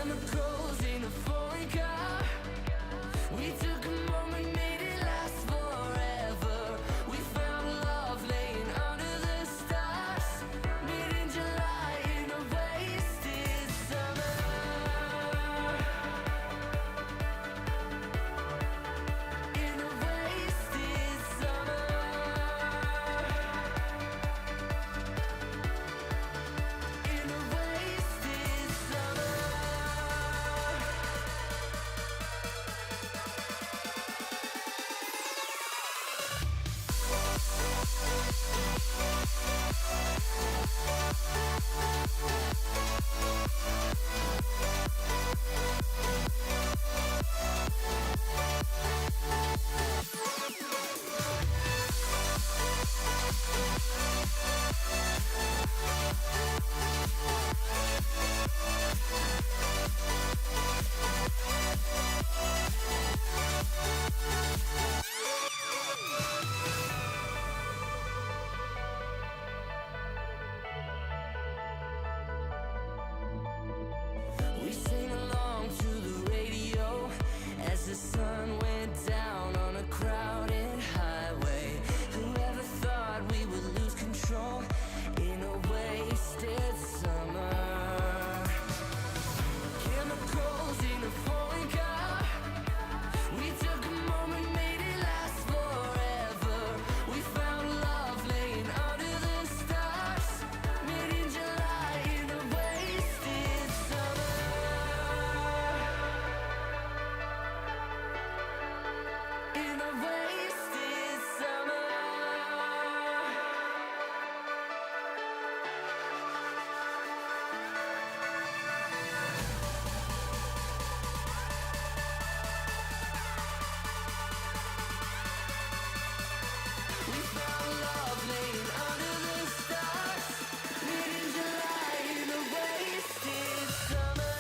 Chemicals in a foreign car. We took a moment, made it last forever. We found love laying under the stars. Made in July in a wasted summer. In a wasted summer. In a wasted summer. We sang along to the radio as the sun went down on a crowded highway. Whoever thought we would lose control in a wasted summer? Chemicals in a foreign car. We took a moment, made it last forever. We found love laying under the stars. Made in July in a wasted summer. In a wasted summer. We found love laying under the stars. Made in July in a wasted summer.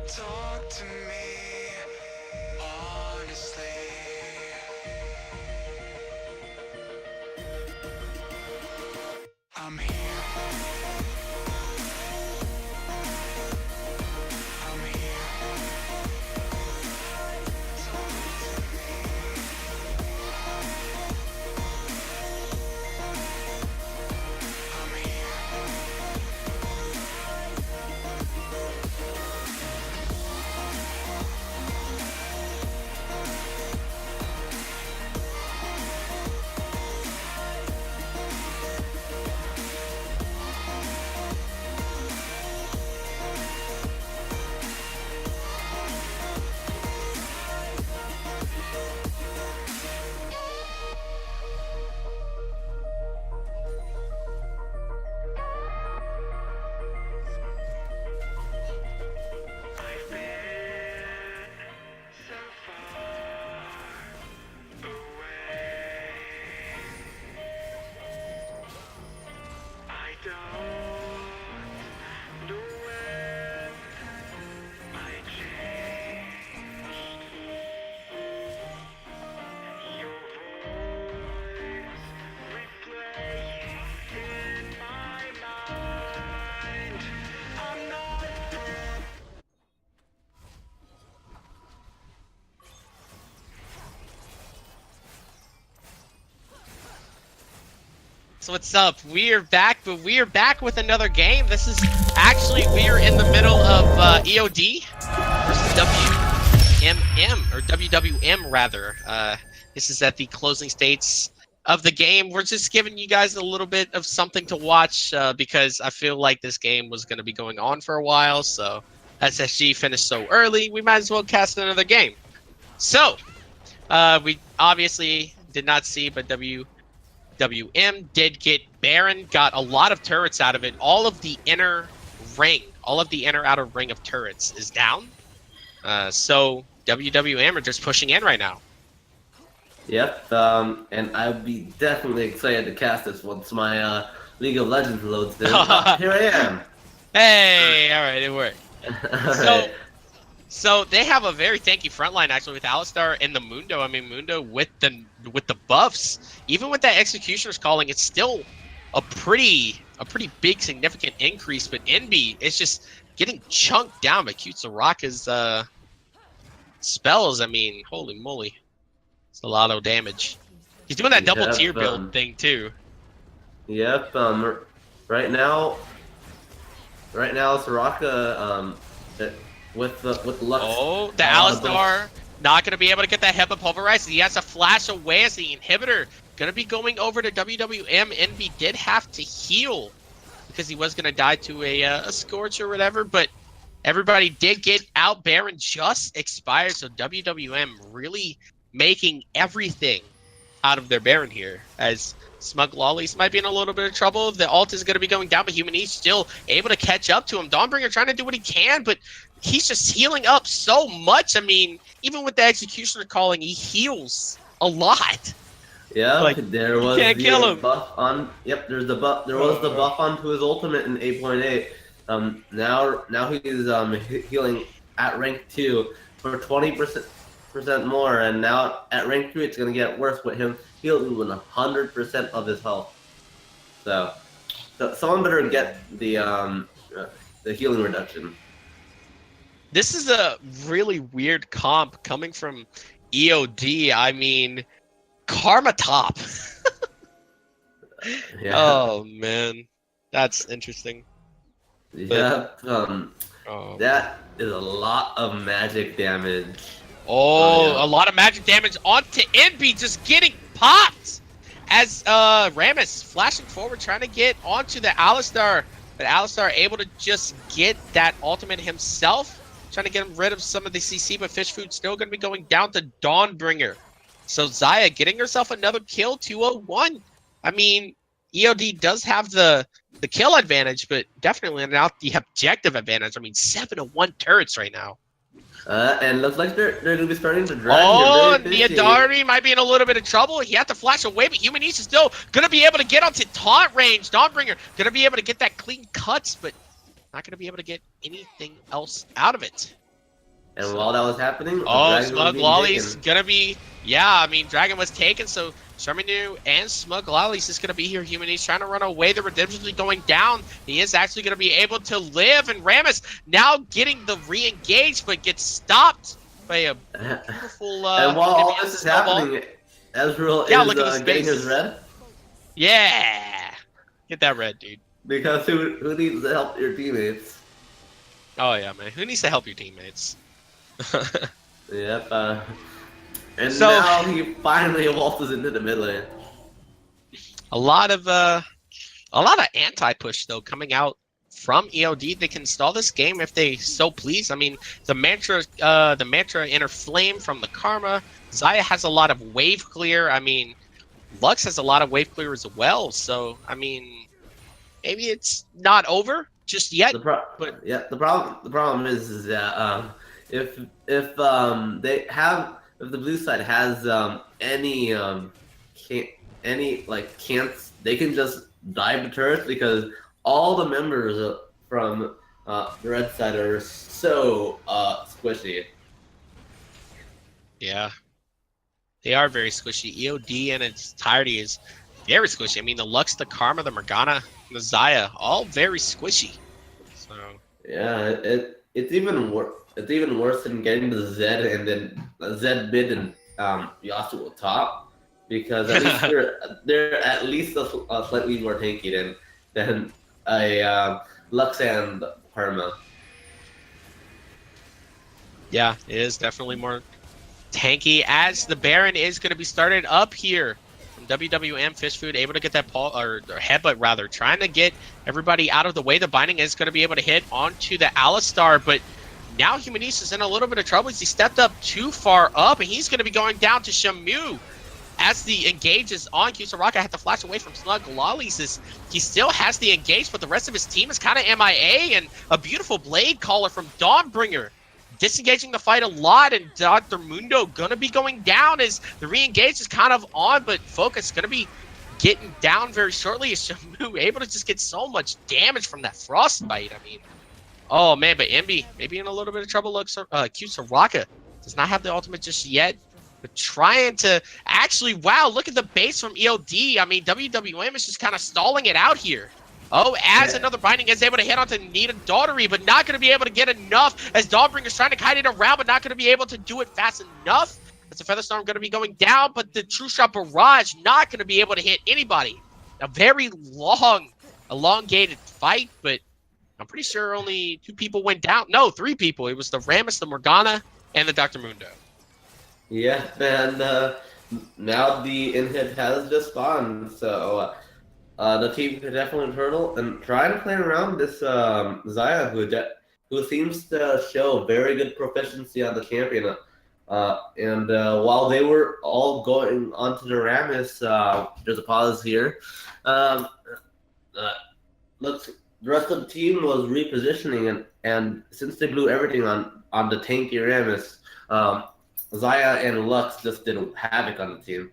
Talk to me honestly. I'm here. I'm here. Talk to me. I'm here.
So what's up? We are back, but we are back with another game. This is actually we are in the middle of EOD versus WMM or WWM rather. This is at the closing states of the game. We're just giving you guys a little bit of something to watch because I feel like this game was going to be going on for a while. So SSG finished so early, we might as well cast another game. So we obviously did not see, but WM did get Baron, got a lot of turrets out of it. All of the inner ring, all of the inner outer ring of turrets is down. So WWM are just pushing in right now.
Yep, and I'll be definitely excited to cast this once my League of Legends loads in. Here I am.
Hey, all right, it worked.
Alright.
So they have a very tanky front line actually with Alistar and the Mundo. I mean, Mundo with the buffs, even with that Executioner's calling, it's still a pretty big significant increase. But Envy is just getting chunked down by Cute Soraka's spells. I mean, holy moly, it's a lot of damage. He's doing that double
Yep,
tier build thing too.
Yep. Right now, Soraka with the Lux.
Oh, the
buff.
Alistar not going to be able to get that HEPA pulverized. He has to flash away as the inhibitor. Going to be going over to WWM. Envy did have to heal because he was going to die to a Scorch or whatever, but everybody did get out. Baron just expired, so WWM really making everything out of their Baron here, as Smug Lollies might be in a little bit of trouble. The ult is going to be going down, but Human E's still able to catch up to him. Dawnbringer trying to do what he can, but he's just healing up so much. I mean, even with the Executioner calling, he heals a lot.
Yeah,
Like,
there was
can't
the
kill him.
buff on. Yep, there's the buff. There was the buff onto his ultimate in 8.8. Now he's healing at rank 2 for 20% more, and now at rank 3 it's gonna get worse with him healing 100% of his health. So someone better get the healing reduction.
This is a really weird comp coming from EOD. I mean, Karma top.
Yeah.
Oh man, that's interesting.
Yeah.
Oh,
That is a lot of magic damage.
a lot of magic damage onto Envy, just getting popped as Rammus flashing forward, trying to get onto the Alistar, but Alistar able to just get that ultimate himself, trying to get him rid of some of the CC, but Fish Food still going to be going down to Dawnbringer. So Xayah getting herself another kill, 201. I mean, EOD does have the kill advantage, but definitely not the objective advantage. I mean, 7-1 turrets right now.
And looks like they're gonna be starting to drag.
Oh,
They're very fishy.
Niadari might be in a little bit of trouble. He had to flash away, but Human East is still going to be able to get onto taunt range. Dawnbringer going to be able to get that clean cuts, but not going to be able to get anything else out of it.
And while that was happening, the
Oh,
dragon was
Smug
being
Lolly's
taken.
gonna be, yeah, I mean, Dragon was taken, so Shermanu and Smug Lolly's is gonna be here. Human, he's trying to run away. The redemption's going down. He is actually gonna be able to live, and Rammus now getting the re-engage, but gets stopped by a beautiful,
And while all
Vivian
this is
snowball.
happening, Ezreal
Yeah,
is
look at the
getting
space.
his red.
Yeah! Get that red, dude.
Because who needs to help your teammates?
Oh, yeah, man. Who needs to help your teammates?
Yep. And
So-
now he finally waltzes into the mid lane.
A lot of anti-push though coming out from EOD. They can stall this game if they so please. I mean, the mantra inner flame from the Karma. Xayah has a lot of wave clear. I mean, Lux has a lot of wave clear as well. So I mean, maybe it's not over just yet.
The problem is that if the blue side has can't, they can just dive the turrets because all the members from the red side are so squishy.
Yeah, they are very squishy. EOD in its entirety is very squishy. I mean, the Lux, the Karma, the Morgana, the Xayah, all very squishy. So
Yeah, it's even worse. It's even worse than getting the Zed and then Zed mid and Yasuo top, because at least they're at least a slightly more tanky than a Lux and Parma.
Yeah, it is definitely more tanky as the Baron is going to be started up here from WWM. Fish Food able to get that or headbutt rather, trying to get everybody out of the way. The binding is going to be able to hit onto the Alistar, but now Humanist is in a little bit of trouble as he stepped up too far up, and he's going to be going down to Shamu. As the engage is on, Kusaraka had to flash away from Slug. Lollies he still has the engage, but the rest of his team is kind of MIA, and a beautiful blade caller from Dawnbringer disengaging the fight a lot, and Dr. Mundo gonna be going down as the re-engage is kind of on, but Focus gonna be getting down very shortly as Shamu able to just get so much damage from that frostbite. I mean, oh man, but Emby maybe in a little bit of trouble. Look, Kusaraka does not have the ultimate just yet, but trying to actually, wow, look at the base from EOD. I mean, WWM is just kind of stalling it out here. Oh, as another binding is able to hit onto Nita Daughtery, but not going to be able to get enough as Dawnbringer's trying to kite it around, but not going to be able to do it fast enough. As the Featherstorm going to be going down, but the True Shot Barrage not going to be able to hit anybody. A very long, elongated fight, but I'm pretty sure only 2 people went down. No, 3 people. It was the Rammus, the Morgana, and the Dr. Mundo.
Yeah, and now the in-hit has just spawned, so the team could definitely hurdle and try to play around this Zaya, who seems to show very good proficiency on the champion. And while they were all going onto the Rammus, there's a pause here. Looks the rest of the team was repositioning, and since they blew everything on the tanky Rammus, Zaya and Lux just did havoc on the team.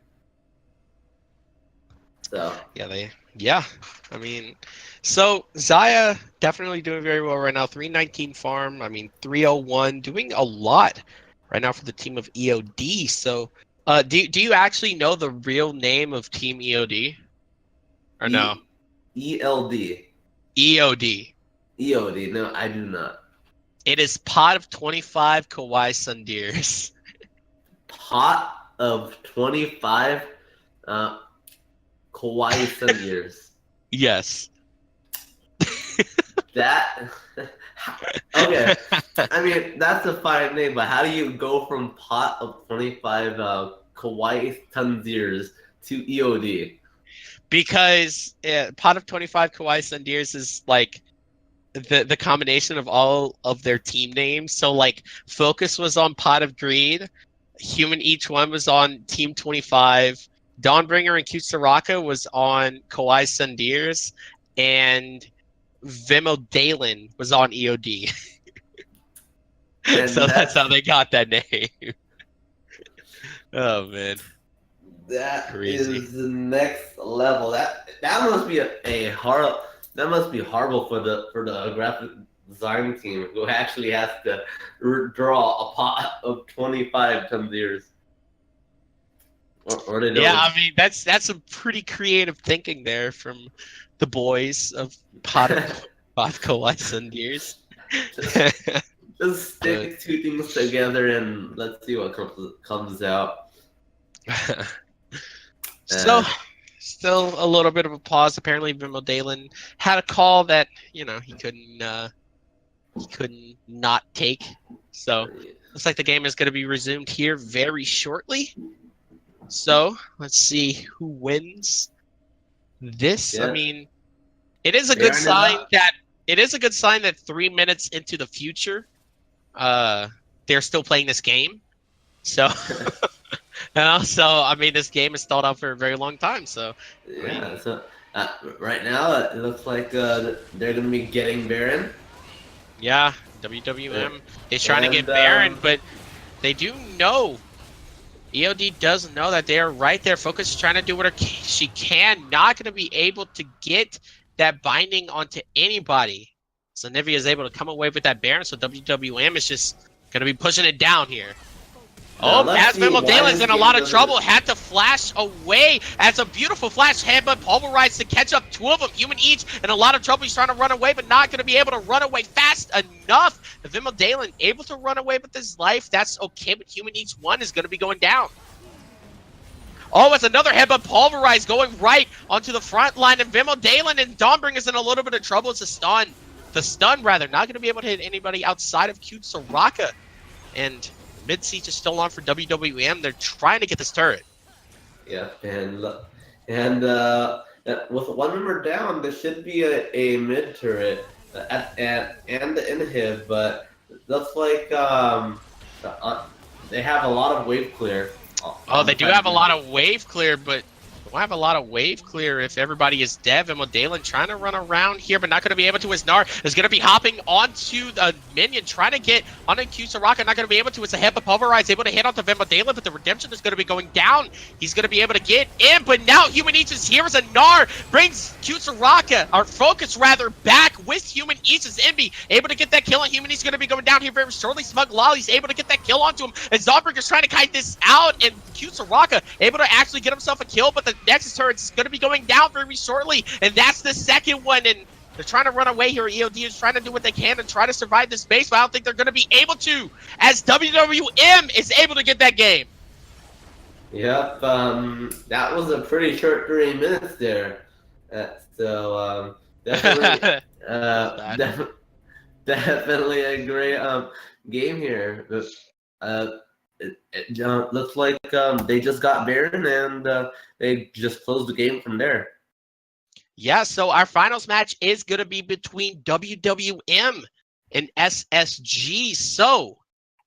So
yeah. I mean, so Zaya definitely doing very well right now. 319 farm. I mean, 301, doing a lot right now for the team of EOD. So, do you actually know the real name of Team EOD? Or no?
ELD.
EOD.
EOD. No, I do not.
It is Pot of 25 Kawaii Sundeers.
Pot of 25 Kawaii Sundeers.
Yes.
That okay. I mean, that's a fine name, but how do you go from Pot of 25 Kawaii Sundeers to EOD?
Because Pot of 25 Kawaii Sundeers is like the combination of all of their team names. So like Focus was on Pot of Greed, Human Each One was on Team 25, Dawnbringer and Kusaraka was on Kawaii Sundeers, and Vimo Dalen was on EOD. So that's how they got that name. Oh man.
That
Crazy.
is the next level. That must be a horrible. That must be horrible for the graphic design team who actually has to draw a pot of 25 Sundeers. Or they don't.
Yeah, I mean that's some pretty creative thinking there from the boys of Pot of Kawaii Sundeers.
Just stick 2 things together and let's see what comes out.
So, still a little bit of a pause. Apparently, Vimo Dalen had a call that he couldn't not take. So, looks like the game is going to be resumed here very shortly. So, let's see who wins this.
Yeah.
I mean, it is a good sign that 3 minutes into the future, they're still playing this game. So. So I mean, this game has stalled out for a very long time. So
yeah, so right now it looks like they're going to be getting Baron.
Yeah, WWM is trying to get Baron, but they do know. EOD does know that they are right there. Focus is trying to do what she can. Not going to be able to get that binding onto anybody. So Nivea is able to come away with that Baron. So WWM is just going to be pushing it down here. As Vimo Dalen's in a lot of trouble, had to flash away. As a beautiful flash headbutt pulverized to catch up 2 of them, Human Each, in a lot of trouble. He's trying to run away, but not going to be able to run away fast enough. Vimo Dalen able to run away with his life. That's okay, but Human Each 1 is going to be going down. Oh, it's another headbutt pulverized going right onto the front line. And Vimo Dalen and Dawnbringer is in a little bit of trouble. It's a stun. The stun, rather, not going to be able to hit anybody outside of Cute Soraka. And the mid siege is still on for WWM. They're trying to get this turret.
Yeah, with one member down, there should be a mid turret and the inhib, but looks like they have a lot of wave clear.
Oh,
On
they
the
do
side
have a
of
lot of wave clear, but they won't have a lot of wave clear if everybody is dev. And Modalen trying to run around here, but not going to be able to. As Nar is going to be hopping onto the minion, trying to get onto Q Soraka, not going to be able to. It's a head pulverize, able to hit onto Vemodalen, but the redemption is going to be going down. He's going to be able to get in, but now Human Aegis here as a Nar brings Q Soraka, our focus rather, back with Human Aegis. Envy able to get that kill on Human. He's going to be going down here very shortly. Smug Lolly's able to get that kill onto him, and Zombringer's trying to kite this out, and Q Soraka able to actually get himself a kill, but the Nexus turret is going to be going down very shortly, and that's the second one, and they're trying to run away here. EOD is trying to do what they can and try to survive this base, but I don't think they're going to be able to, as WWM is able to get that game.
Yep, that was a pretty short 3 minutes there. So definitely, def- definitely a great game here. It looks like they just got Baron and they just closed the game from there.
Yeah, so our finals match is going to be between WWM and SSG. So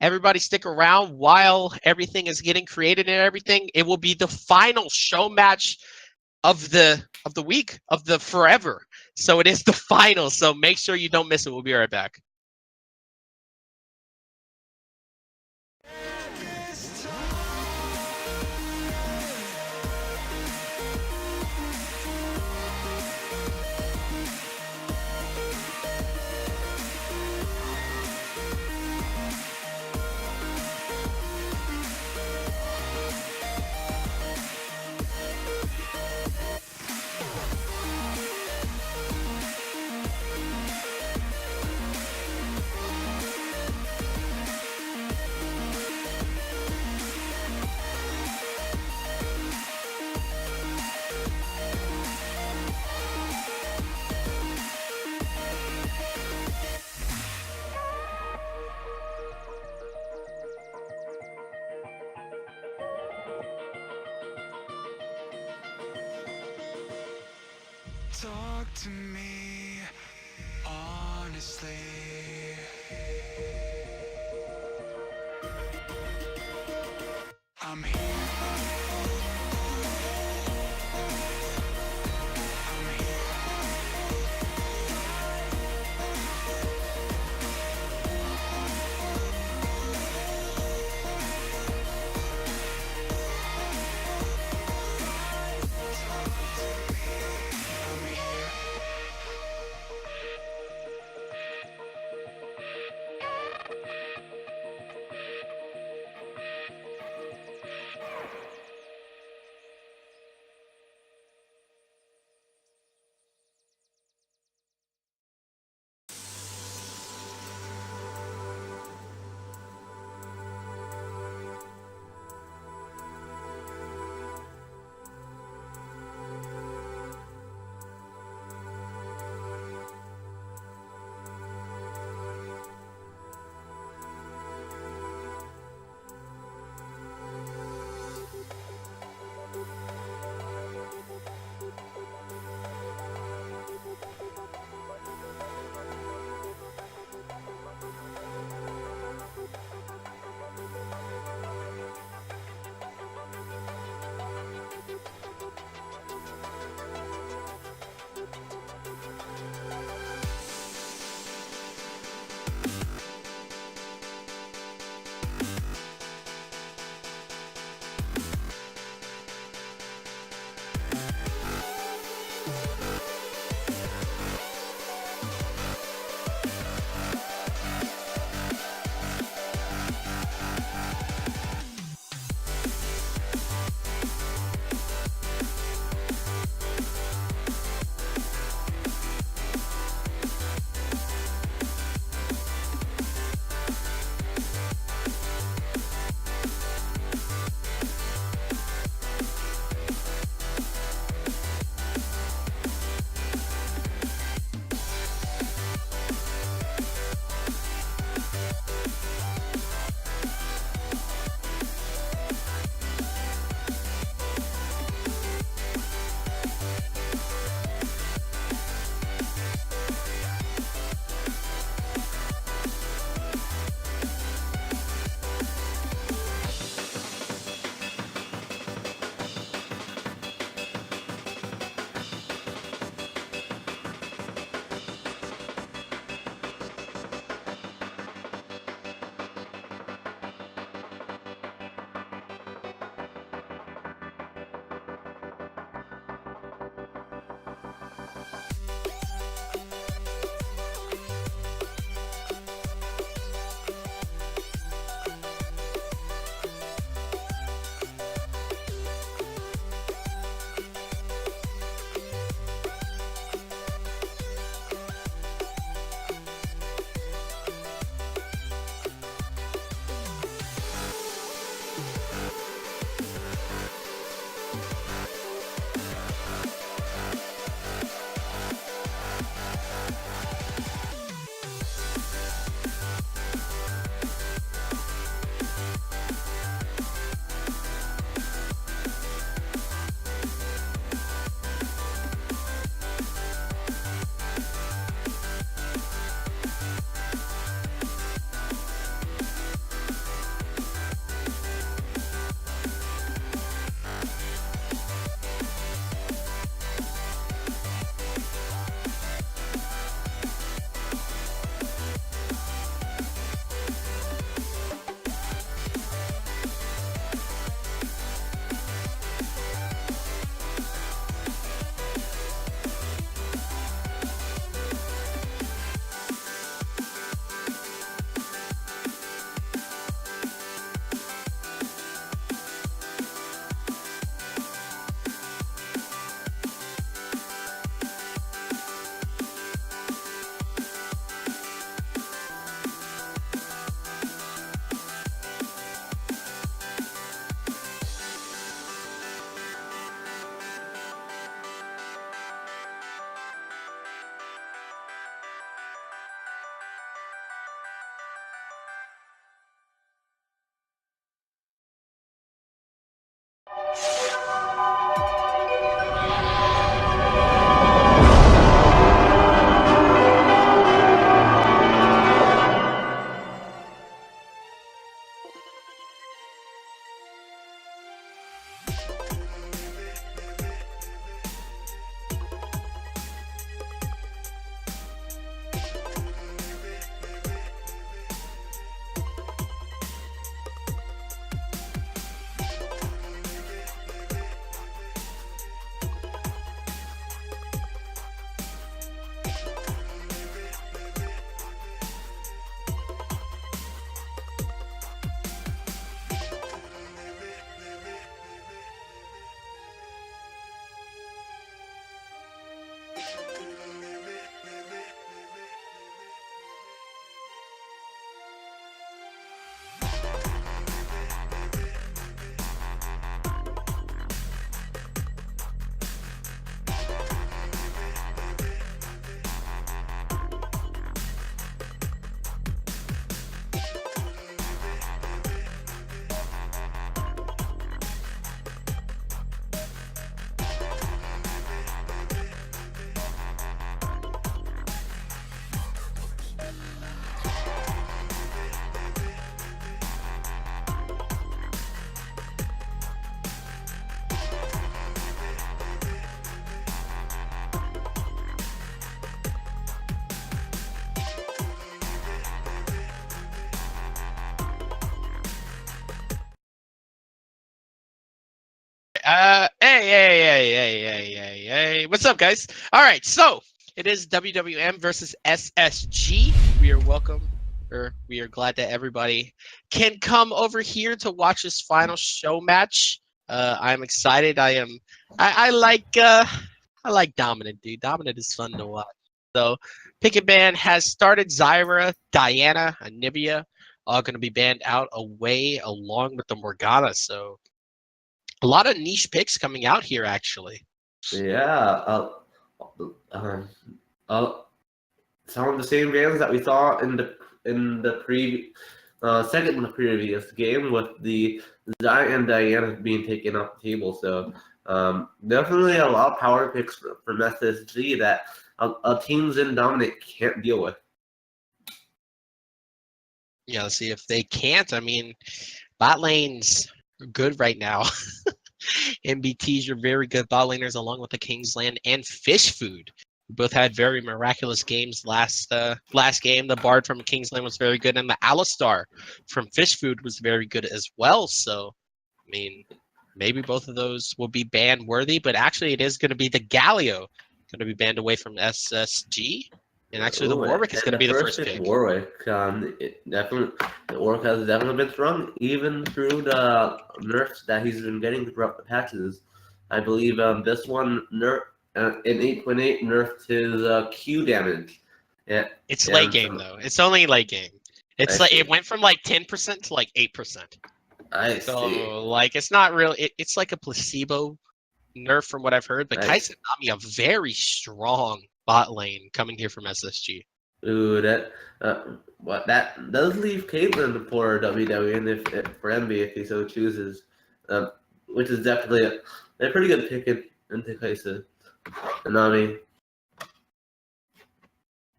everybody stick around while everything is getting created and everything. It will be the final show match of the week, of the forever. So it is the final. So make sure you don't miss it. We'll be right back.
Talk to me honestly. I'm here. I'm here. I'm here.
Hey. What's up, guys? All right, so it is WWM versus SSG. We are welcome, or we are glad that everybody can come over here to watch this final show match. I'm excited. I like Dominant, dude. Dominant is fun to watch. So, Picket Band has started. Zyra, Diana, Anivia are going to be banned out away along with the Morgana. So, a lot of niche picks coming out here, actually.
Yeah. Um, uh, some of the same bands that we saw in the second in the previous game with the Zai and Diana being taken off the table. So definitely a lot of power picks from SSG that teams in Dominant can't deal with.
Yeah, let's see if they can't. I mean, bot lanes are good right now. MBTs are very good bot laners along with the Kingsland and Fish Food. We both had very miraculous games last game. The Bard from Kingsland was very good, and the Alistar from Fish Food was very good as well. So, I mean, maybe both of those will be ban worthy, but actually, it is going to be the Galio going to be banned away from SSG, and actually, the
Ooh,
Warwick is
and
going to be the first
pick,
pick.
Warwick. The Warwick has definitely been strong, even through the nerfs that he's been getting throughout the patches. I believe this one nerf in 8.8 nerfed his Q damage. Yeah,
It's late game though. It's only late game. It's like it went from like 10% to like 8%.
I
So
see.
like it's not real. It's like a placebo nerf from what I've heard. But
Nice.
Kai'Sa Nami, a very strong bot lane coming here from SSG.
Ooh, that does leave Caitlyn for WWN if for Envy if he so chooses, which is definitely a pretty good pick into Kai'Sa and Nami.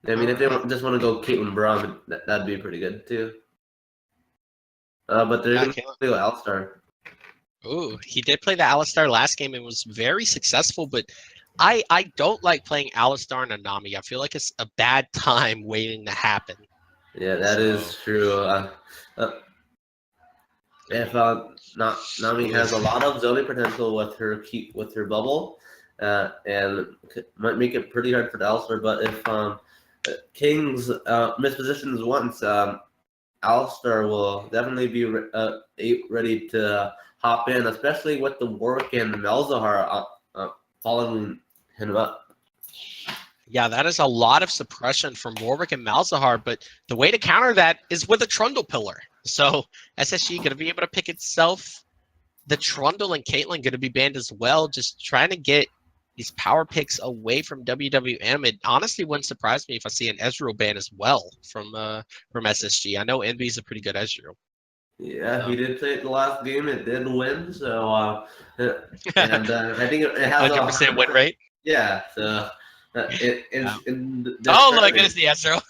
I mean, if they just want to go Caitlyn Braum, that'd be pretty good too. But they're gonna go Alistar.
Ooh, he did play the Alistar last game and was very successful, but I don't like playing Alistar and Nami. I feel like it's a bad time waiting to happen.
Yeah, that is true. If Nami has a lot of zoning potential with her bubble, and might make it pretty hard for the Alistar. But if Kings mispositions once, Alistar will definitely be ready to hop in, especially with the Warwick and the Malzahar following him up.
Yeah, that is a lot of suppression from Warwick and Malzahar, but the way to counter that is with a Trundle pillar. So SSG going to be able to pick itself. The Trundle and Caitlyn going to be banned as well, just trying to get these power picks away from WWM. It honestly wouldn't surprise me if I see an Ezreal ban as well from SSG. I know Envy is a pretty good Ezreal.
Yeah, he did play it the last game. It did win, so and I think it has
100% win rate.
Yeah, so in the
oh look, it's the Ezreal.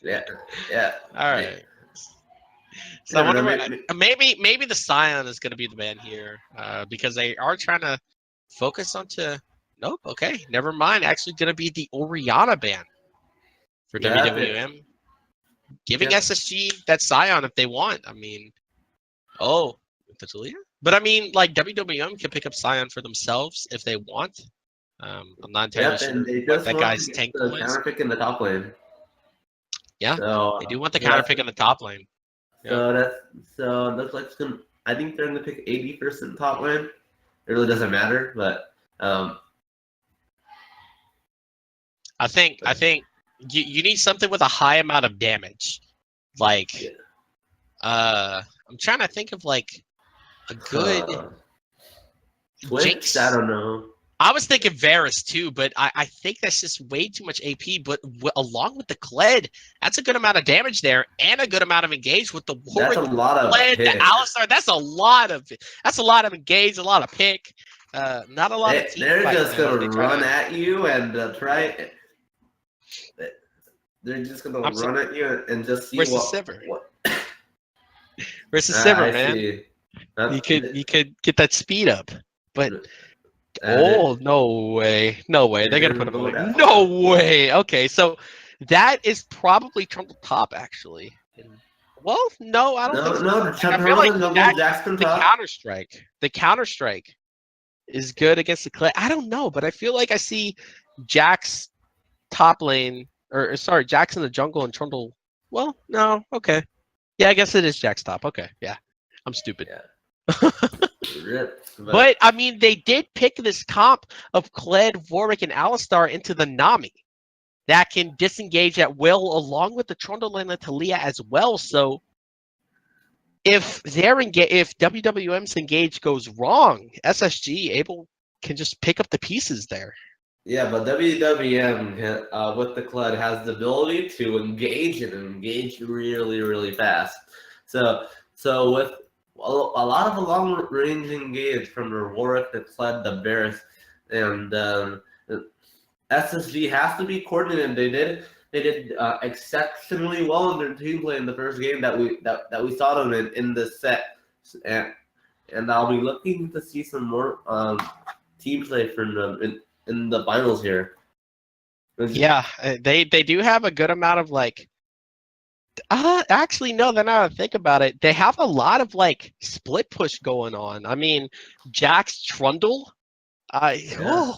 yeah.
All right. So I wonder maybe the Scion is going to be the ban here because they are trying to focus onto. Nope. Okay. Never mind. Actually, going to be the Orianna ban for WWM, giving SSG that Scion if they want. I mean, but I mean, like WWM can pick up Scion for themselves if they want. I'm not entirely sure what that guy's tank pool is.
Counter pick in the top lane.
Yeah,
so,
they do want the counter pick in the top lane.
So that's like I think they're gonna pick 80% top lane. It really doesn't matter, but
I think you need something with a high amount of damage. Like I'm trying to think of like a good
Twitch.
Jinx.
I don't know.
I was thinking Varus too, but I think that's just way too much AP. But along with the Kled, that's a good amount of damage there and a good amount of engage with the Warwick.
That's a lot of
Kled, the Alistar. That's a lot of engage, a lot of pick. Not a lot of team.
They're just gonna run at you and try. They're just gonna run at you and just see
Where's
what.
The Sivir? Where's the Sivir, man? You could get that speed up, but. No way. They're gonna put him away. No way. Okay, so that is probably Trundle top actually. Well, no, I don't think
No,
so.
no,
Like, I feel
Turtle
like
and Jungle,
that
Jackson
the
top.
Counter Strike is good against the Clay. I don't know, but I feel like I see Jax top lane, or sorry, Jax in the jungle and Trundle. Well, no, okay, yeah, I guess it is Jax top. Okay, yeah, I'm stupid.
Yeah. Rip.
But I mean, they did pick this comp of Kled, Warwick, and Alistar into the Nami that can disengage at will, along with the Trundle and the Talia as well. So if if WWM's engage goes wrong, SSG able can just pick up the pieces there.
Yeah, but WWM with the Clud has the ability to engage and engage really, really fast. So with a lot of long range engage from the Warwick, the Clud, the Varus, and SSG has to be coordinated. They did exceptionally well in their team play in the first game that we saw them in this set, and I'll be looking to see some more team play from them in the finals here.
Yeah, they do have a good amount of like. Actually, no. Then now that I think about it, they have a lot of like split push going on. I mean, Jax Trundle,
Yeah,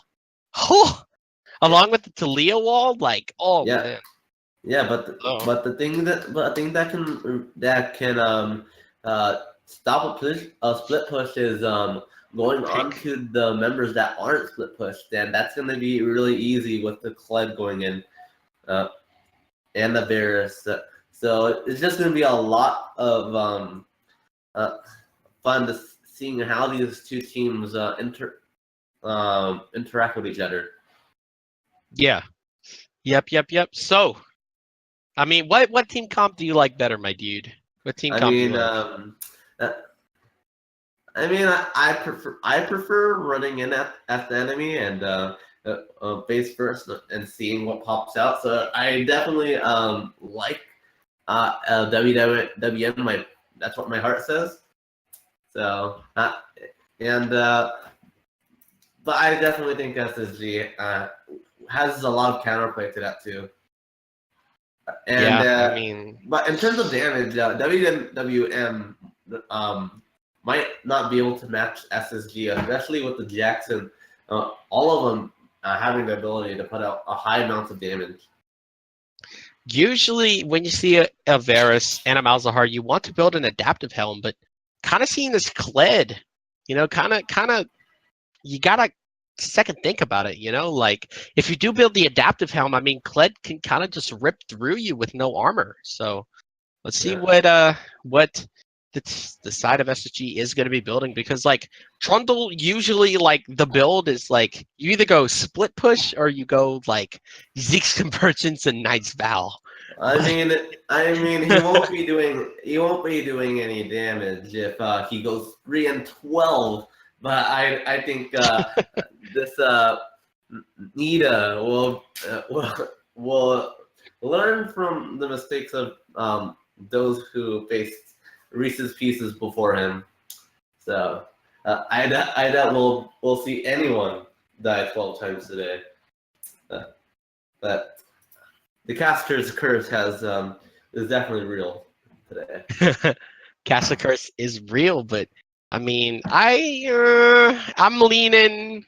along with the Talia wall, like, oh
yeah,
man.
yeah. But the thing that can stop a split push is going on
Pick.
to the members that aren't split pushed, and that's going to be really easy with the Kled going in. Uh, and the Bears. So it's just going to be a lot of uh, fun to seeing how these two teams interact with each other.
Yeah. Yep. So, I mean, what team comp do you like better, my dude? What team
I
comp do you
mean,
like?
uh, I prefer running in at the enemy and face first and seeing what pops out. So I definitely like WWN. That's what my heart says. So and but I definitely think SSG has a lot of counterplay to that too. And
Yeah, I mean,
but in terms of damage, WWM might not be able to match SSG, especially with the Jackson. All of them having the ability to put out a high amount of damage.
usually when you see a Varus and a Malzahar, you want to build an adaptive helm, but kind of seeing this Kled, kind of, you gotta second think about it. Like if you do build the adaptive helm, I mean, Kled can kind of just rip through you with no armor. So let's see
Yeah,
what the side of SSG is going to be building, because like Trundle usually like the build is like you either go split push or you go like Zeke's Convergence and Knight's Vow.
I mean, he won't be doing any damage if he goes 3-12. But I think this Nita will learn from the mistakes of those who faced Reese's Pieces before him. So I doubt we'll see anyone die 12 times today. Uh, but the caster's curse is definitely real today.
Castle Curse is real, but I mean, I'm leaning.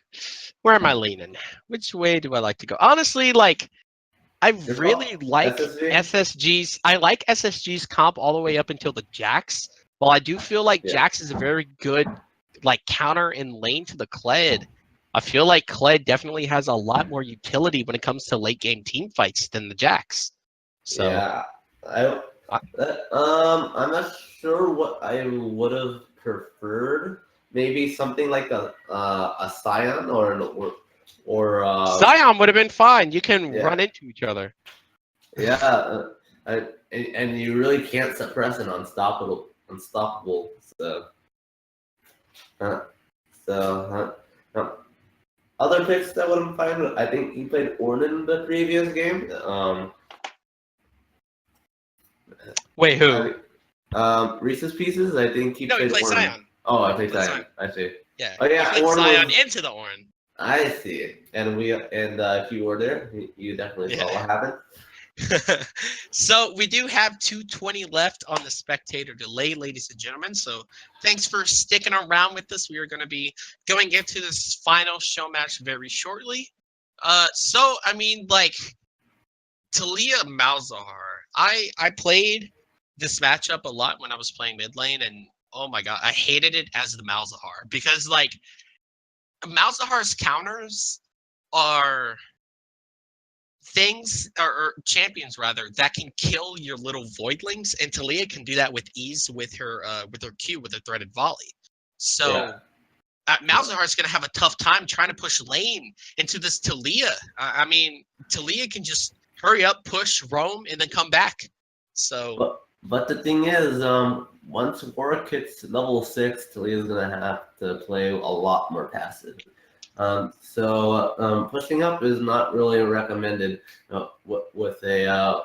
Where am I leaning? Which way do I like to go? Honestly, like I
Your
really
call.
like
SSG?
SSG's. I like SSG's comp all the way up until the Jax. While I do feel like
Yeah.
Jax is a very good like counter and lane to the Kled, I feel like Kled definitely has a lot more utility when it comes to late game team fights than the Jax. So
Yeah. I
I,
I'm not sure what I would have preferred. Maybe something like a Scion or
Zion would have been fine. You can
yeah,
run into each other.
yeah. And you really can't suppress an unstoppable. Uh, uh, other picks that would have been fine. I think he played Ornn in the previous game.
Wait, who?
I, Reese's Pieces. I think he
No, he
played
plays
Ornn.
Zion.
Oh, I
He
played
plays
Zion.
Zion.
I see.
Yeah,
Oh
he
yeah,
played
Ornn
Zion
was.
into the Ornn.
I see. And if you were there, you definitely saw
Yeah.
what happened.
So we do have 220 left on the spectator delay, ladies and gentlemen. So thanks for sticking around with us. We are going to be going into this final show match very shortly. So I mean, like Talia Malzahar. I played this matchup a lot when I was playing mid lane, and oh my god, I hated it as the Malzahar because like Malzahar's counters are things or champions rather that can kill your little voidlings, and Talia can do that with ease with her Q with her threaded volley.
Yeah.
So Malzahar's going to have a tough time trying to push lane into this Talia. I mean, Talia can just hurry up, push, roam, and then come back. So
But the thing is, once Warwick hits level 6, Talia's gonna have to play a lot more passive. So pushing up is not really recommended with a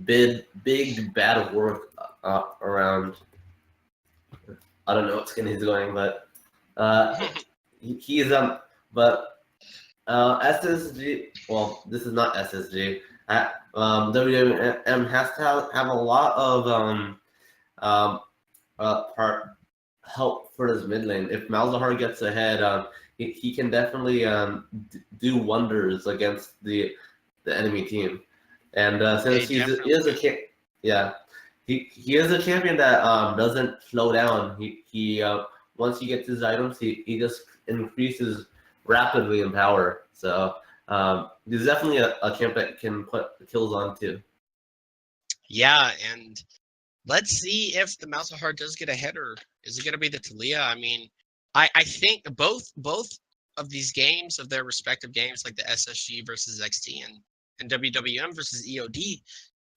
big bad Warwick around. I don't know what skin he's going, but he's but SSG. Well, this is not SSG. WM has to have a lot of part help for his mid lane. If Malzahar gets ahead, he can definitely do wonders against the enemy team. And since he is a yeah, he is a champion that doesn't slow down. He once he gets his items, he just increases rapidly in power. So he's definitely a champ that can put kills on too.
yeah, and let's see if the Malzahar does get ahead, or is it going to be the Talia? I mean, I think both of these games of their respective games, like the SSG versus XT and WWM versus EOD,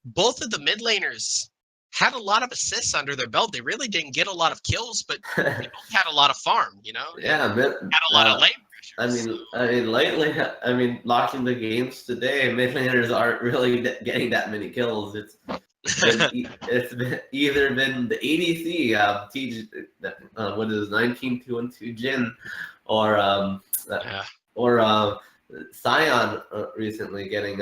both of the mid laners had a lot of assists under their belt. They really didn't get a lot of kills, but they both had a lot of farm, you know?
Yeah,
had a lot of lane pressure.
I mean, lately, I mean, watching the games today, mid laners aren't really getting that many kills. It's been either been the ADC, what is 19-2-2 Jin, or Sion recently getting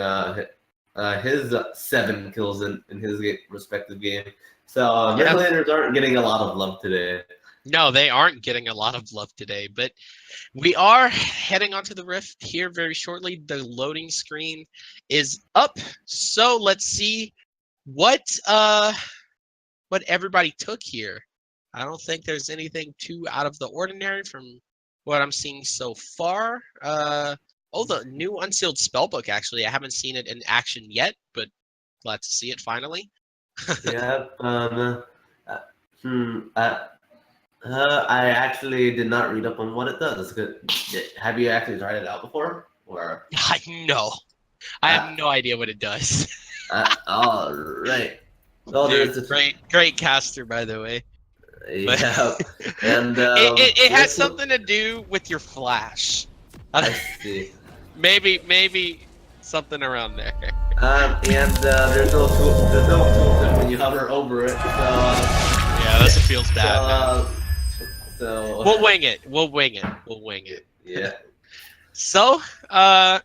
his 7 kills in his respective game. So mid laners aren't getting a lot of love today.
No, they aren't getting a lot of love today, but we are heading onto the Rift here very shortly. The loading screen is up, so let's see what everybody took here. I don't think there's anything too out of the ordinary from what I'm seeing so far. Oh, the new unsealed spellbook, actually. I haven't seen it in action yet, but glad to see it finally.
Yeah. I actually did not read up on what it does. Have you actually tried it out before? Or
No. I have no idea what it does.
all right.
Oh, dude, great caster, by the way.
Yeah, and
it has something to do with your flash.
I see.
Maybe something around there.
And there's no tooltip when you hover over it. So
yeah, this feels bad.
So
we'll wing it. We'll wing it.
Yeah.
So,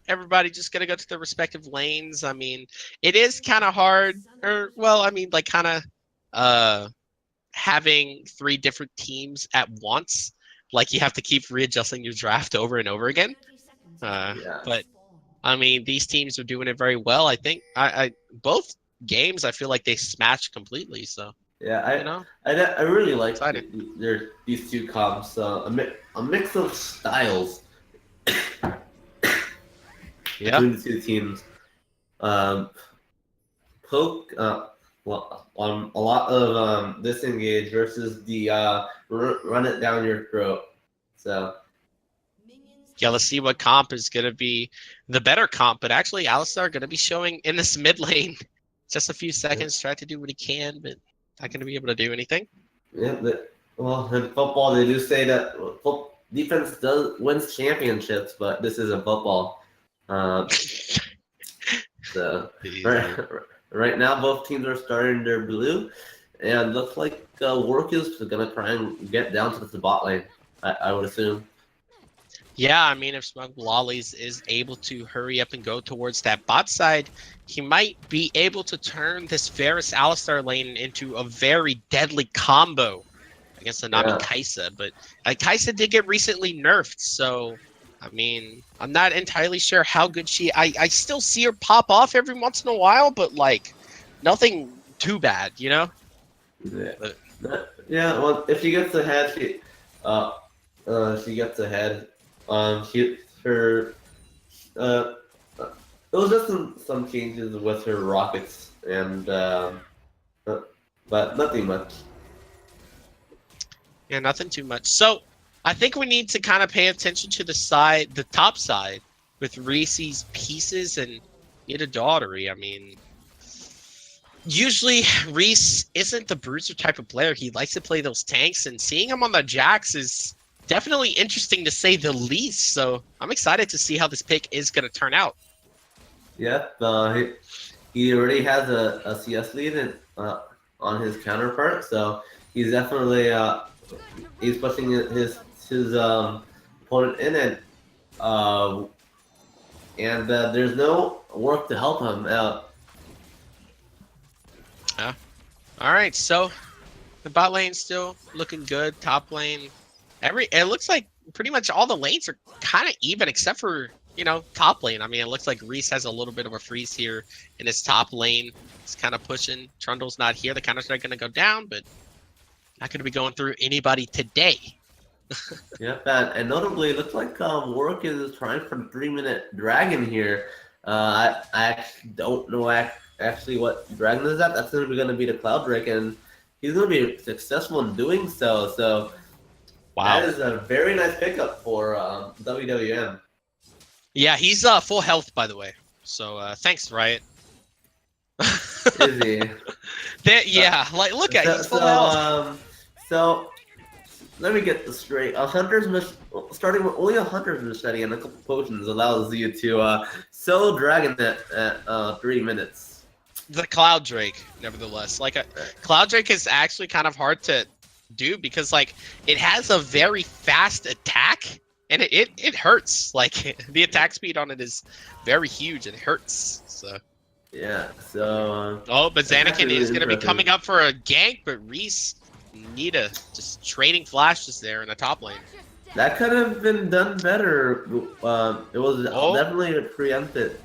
everybody just gonna go to their respective lanes. I mean, it is kind of hard, or well, I mean, like kind of, having 3 different teams at once. Like you have to keep readjusting your draft over and over again. But I mean, these teams are doing it very well. I think I both games I feel like they smashed completely. So
yeah, I really like these two comps. A mix of styles. Between the two teams. Poke on a lot of disengage versus the run it down your throat. So
yeah, let's see what comp is gonna be the better comp. But actually, Alistar gonna be showing in this mid lane just a few seconds, try to do what he can, but not gonna be able to do anything.
Yeah, well, in football they do say that defense wins championships, but this isn't football. So right now, both teams are starting their blue, and looks like Work is gonna try and get down to the bot lane. I would assume.
Yeah, I mean, if Smug Lollies is able to hurry up and go towards that bot side, he might be able to turn this Varus Alistar lane into a very deadly combo against the Nami
Yeah.
Kaisa. But Kaisa did get recently nerfed, so I mean, I'm not entirely sure how good she. I still see her pop off every once in a while, but like nothing too bad, you know.
Yeah.
But
Yeah. Well, if she gets ahead, uh, she gets ahead. She her uh, it was just some changes with her rockets and uh, but nothing much.
yeah, nothing too much. So I think we need to kind of pay attention to the top side with Reese's pieces and Nita Daughtery. I mean, usually Reese isn't the bruiser type of player. He likes to play those tanks, and seeing him on the Jax is definitely interesting to say the least. So I'm excited to see how this pick is going to turn out.
Yep. He already has a CS lead on his counterpart, so he's definitely he's pushing his opponent in uh, and there's no work to help him out.
All right, so the bot lane's still looking good. Top lane, it looks like pretty much all the lanes are kind of even except for top lane. I mean, it looks like Reese has a little bit of a freeze here in his top lane. He's kind of pushing. Trundle's not here. The counter strike going to go down, but not going to be going through anybody today.
Yep, and notably, it looks like Warwick is trying for the 3-minute dragon here. I actually don't know actually what dragon is that. That's going to be the Cloud Drake, and he's going to be successful in doing so. So
Wow.
that is a very nice pickup for WWM.
Yeah, he's full health, by the way. So thanks, Riot.
Is he?
Yeah, like look at
So,
he's full
so,
health.
so let me get this straight. Starting with only a hunter's machete and a couple potions allows you to solo dragon at 3 minutes.
The Cloud Drake, nevertheless, Cloud Drake is actually kind of hard to do because like it has a very fast attack and it hurts. Like the attack speed on it is very huge and it hurts. So
Yeah. So.
oh, but
That's actually
Zanakin
really
is going to be
impressive.
coming up for a gank, but Reese Nita just trading flashes there in the top lane.
That could have been done better. It was
Oh.
definitely preempted.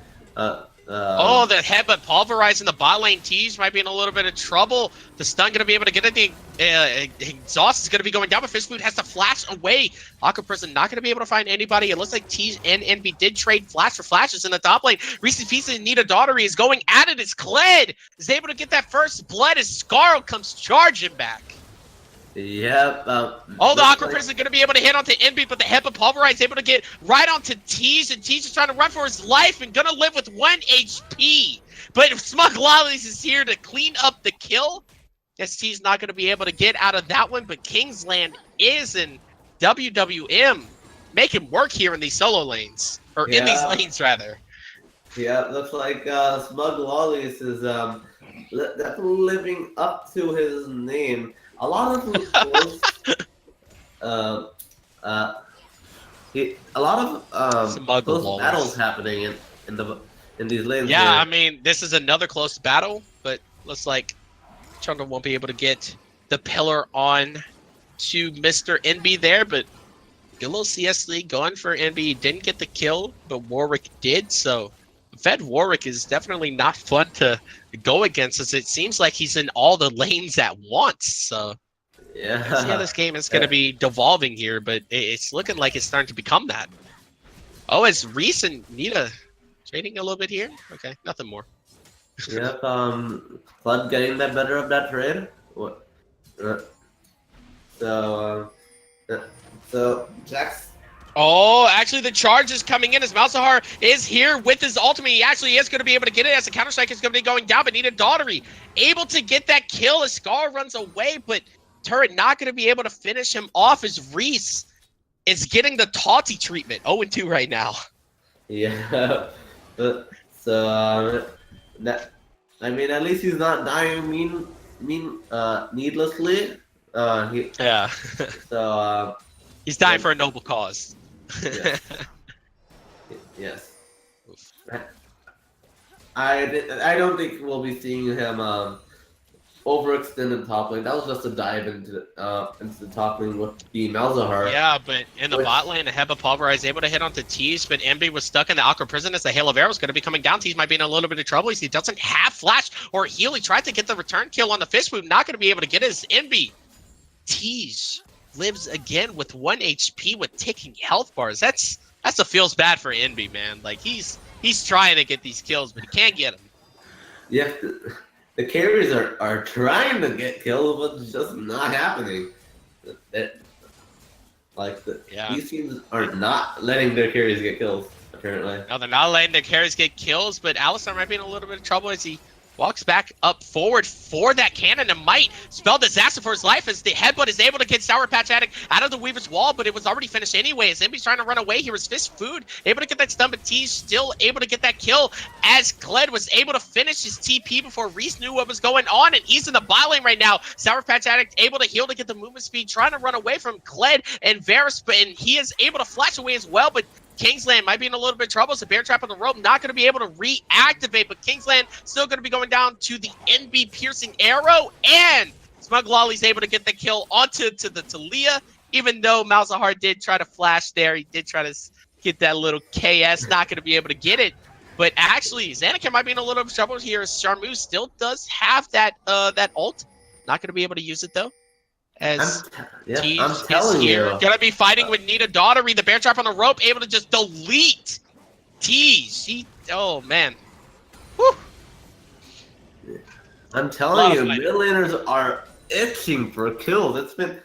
Oh, the headbutt pulverizing the bot lane. Tease might be in a little bit of trouble. The stun going to be able to get it. The exhaust is going to be going down, but Fistfood has to flash away. Aqua Prison not going to be able to find anybody. It looks like Tease and NB did trade flash for flashes in the top lane. Reese's Pieces and Nita Daughtery is going at it as Kled is able to get that first blood as Scarl comes charging back.
Yep.
Oh, the Aqua Prison is going to be able to hit onto NB, but the headbutt pulverize is able to get right onto Tease, and Tease is trying to run for his life and going to live with 1 HP. But Smug Lollies is here to clean up the kill. Guess Tease not going to be able to get out of that one, but Kingsland is in WWM making work here in these solo lanes, or in these lanes rather.
Yeah, looks like Smug Lollies is definitely living up to his name. A lot of close, a lot of
Smug
close
Lollies.
battles happening in these lanes.
Yeah,
here.
I mean, this is another close battle, but looks like Trundle won't be able to get the pillar on to Mr. NB there, but good little CS league going for NB. Didn't get the kill, but Warwick did, so Fed Warwick is definitely not fun to go against, as it seems like he's in all the lanes at once, so
yeah.
let's see how this game is going to be devolving here, but it's looking like it's starting to become that. Oh, it's Reese and Nita trading a little bit here? Okay, nothing more.
Yep. Flood getting the better of that trade. What? So Jax.
Oh, actually, the charge is coming in as Malzahar is here with his ultimate. He actually is going to be able to get it as the counter-strike is going to be going down, but Nita Daughtery able to get that kill as Scar runs away, but Turret not going to be able to finish him off as Reese is getting the taunty treatment. 0-2 right now.
Yeah. So that I mean, at least he's not dying needlessly.
Yeah.
So
He's dying for a noble cause.
Yes. Yes.
Oof.
I don't think we'll be seeing him overextended top lane. That was just a dive into the top lane with the Malzahar.
Yeah, but in the
Which-
bot lane, Heba Pulverize able to hit onto Tease, but Envy was stuck in the Aqua Prison as the Hail of Arrows going to be coming down. Tease might be in a little bit of trouble. He doesn't have Flash or Heal. He tried to get the return kill on the Fist Swoop. Not going to be able to get his Envy. Tease lives again with 1 HP with ticking health bars. That's a feels bad for Envy, man. Like he's trying to get these kills, but he can't get them.
Yeah, the carriers are trying to get kills, but it's just not happening.
Yeah.
These teams are not letting their carriers get kills, apparently.
Now they're not letting the carries get kills, but Alistar might be in a little bit of trouble as he walks back up forward for that cannon and might spell disaster for his life as the headbutt is able to get Sour Patch Addict out of the Weaver's wall, but it was already finished anyway. As Envy's trying to run away here, his Fist Food able to get that stun, but T's still able to get that kill as Kled was able to finish his TP before Reese knew what was going on, and he's in the bot lane right now. Sour Patch Addict able to heal to get the movement speed, trying to run away from Kled and Varus, and he is able to flash away as well, but Kingsland might be in a little bit of trouble. So Bear Trap on the rope, not going to be able to reactivate, but Kingsland still going to be going down to the NB piercing arrow, and Smug Lolly's able to get the kill onto the Talia, even though Malzahar did try to flash there. He did try to get that little KS, not going to be able to get it. But actually, Xanakin might be in a little bit of trouble here. Sharmu still does have that that ult. Not going to be able to use it though. As
I'm telling you.
Gonna be fighting with Nita Daughtery, the Bear Trap on the rope, able to just delete Tease. Oh man. Whew.
I'm telling you,
fighting.
mid laners are itching for kills. It's been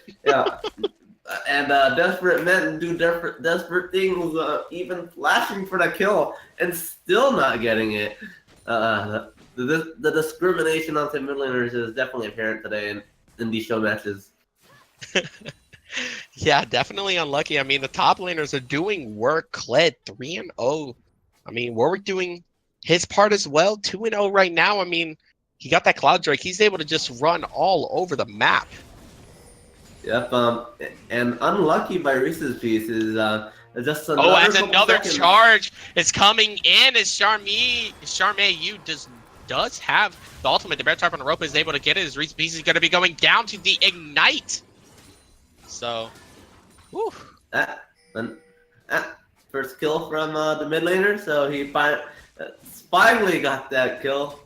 and desperate men do desperate things, even flashing for the kill and still not getting it. The discrimination onto mid laners is definitely apparent today in these show matches.
Yeah, definitely unlucky. I mean, the top laners are doing work. Kled 3-0. I mean, Warwick doing his part as well. 2-0 right now. I mean, he got that Cloud Drake. He's able to just run all over the map.
Yep. And unlucky by Reese's piece is just another.
Oh, as
couple
another
seconds.
charge is coming in as Charmaine does have the ultimate. The Bear Trap on the rope is able to get it. His Reese piece is going to be going down to the Ignite. So, whew.
First kill from the mid laner, so he finally got that kill.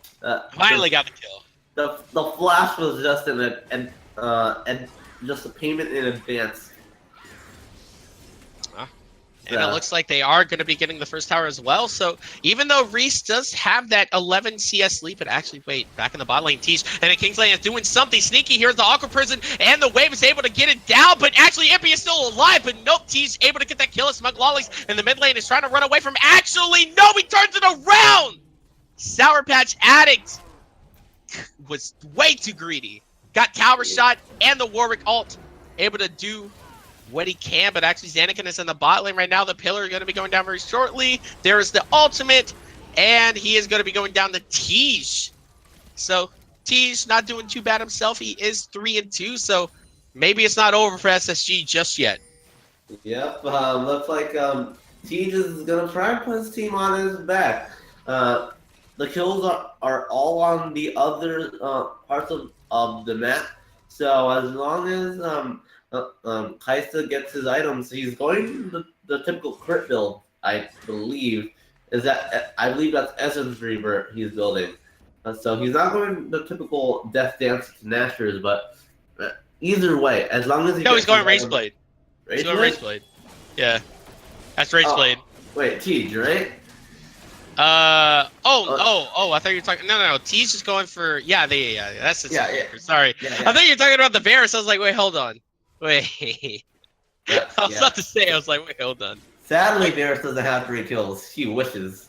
Finally got the kill.
The flash was just and just a payment in advance.
And it looks like they are going to be getting the first tower as well. So even though Reese does have that 11 CS lead, but actually, wait, back in the bot lane, Teach, and King's Lane is doing something sneaky. Here's the Aqua Prison, and the Wave is able to get it down, but actually, Impy is still alive, but nope, Teach able to get that kill as Smug Lollies, and the mid lane is trying to run away from, actually, no, he turns it around! Sour Patch Addict was way too greedy. Got Tower Shot and the Warwick ult, able to do what he can, but actually Xanakin is in the bot lane right now. The pillar is going to be going down very shortly. There is the ultimate, and he is going to be going down the Tej. So Tej not doing too bad himself. He is 3-2, so maybe it's not over for SSG just yet.
Yep. Looks like Tej is going to try and put his team on his back. The kills are all on the other parts of the map. So as long as Kaisa gets his items, he's going the typical crit build, I believe. I believe that's Essence Reaver he's building. So he's not going the typical Death Dance to Nashers, but either way, as long as he
he's going Race Blade. He's going Race Blade. Yeah. That's Race Blade.
Wait, Tej, right?
I thought you were talking. No. T's just going for that's the Sorry,
Yeah.
I thought you were talking about the Varus. I was like, wait, hold on, wait. I was about to say, I was like, wait, hold on.
Sadly, Varus doesn't have 3 kills. He wishes.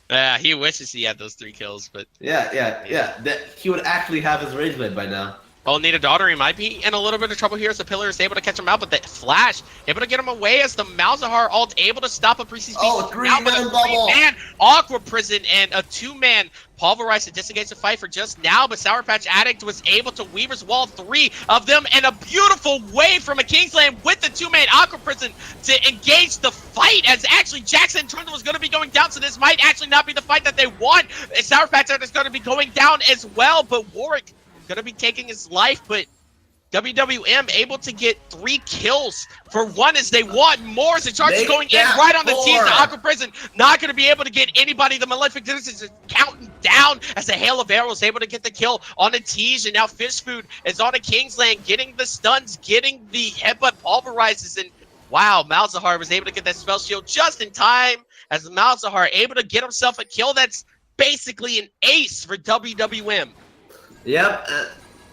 Yeah, he wishes he had those 3 kills, but
Yeah. That he would actually have his Rage Blade by now.
Oh, Nita Daughtery might be in a little bit of trouble here as the Pillar is able to catch him out, but the Flash able to get him away as the Malzahar ult able to stop a Priest's Beast.
Oh,
Now with a
three-man bubble.
three-man Aqua Prison and a two-man Pulverize to disengage the fight for just now, but Sour Patch Addict was able to Weaver's Wall 3 of them and a beautiful wave from a Kingsland with the two-man Aqua Prison to engage the fight as actually Jackson Trundle was going to be going down, so this might actually not be the fight that they want. Sour Patch Addict is going to be going down as well, but Warwick going to be taking his life, but WWM able to get 3 kills for 1 as they want more. The charge is going in right on the team. The Aqua Prison not going to be able to get anybody. The Malefic Distance is counting down as the Hail of Arrows able to get the kill on a Tease, and now Fish Food is on a Kingsland getting the stuns, getting the headbutt pulverizes, and wow, Malzahar was able to get that spell shield just in time as Malzahar able to get himself a kill that's basically an ace for WWM.
Yep,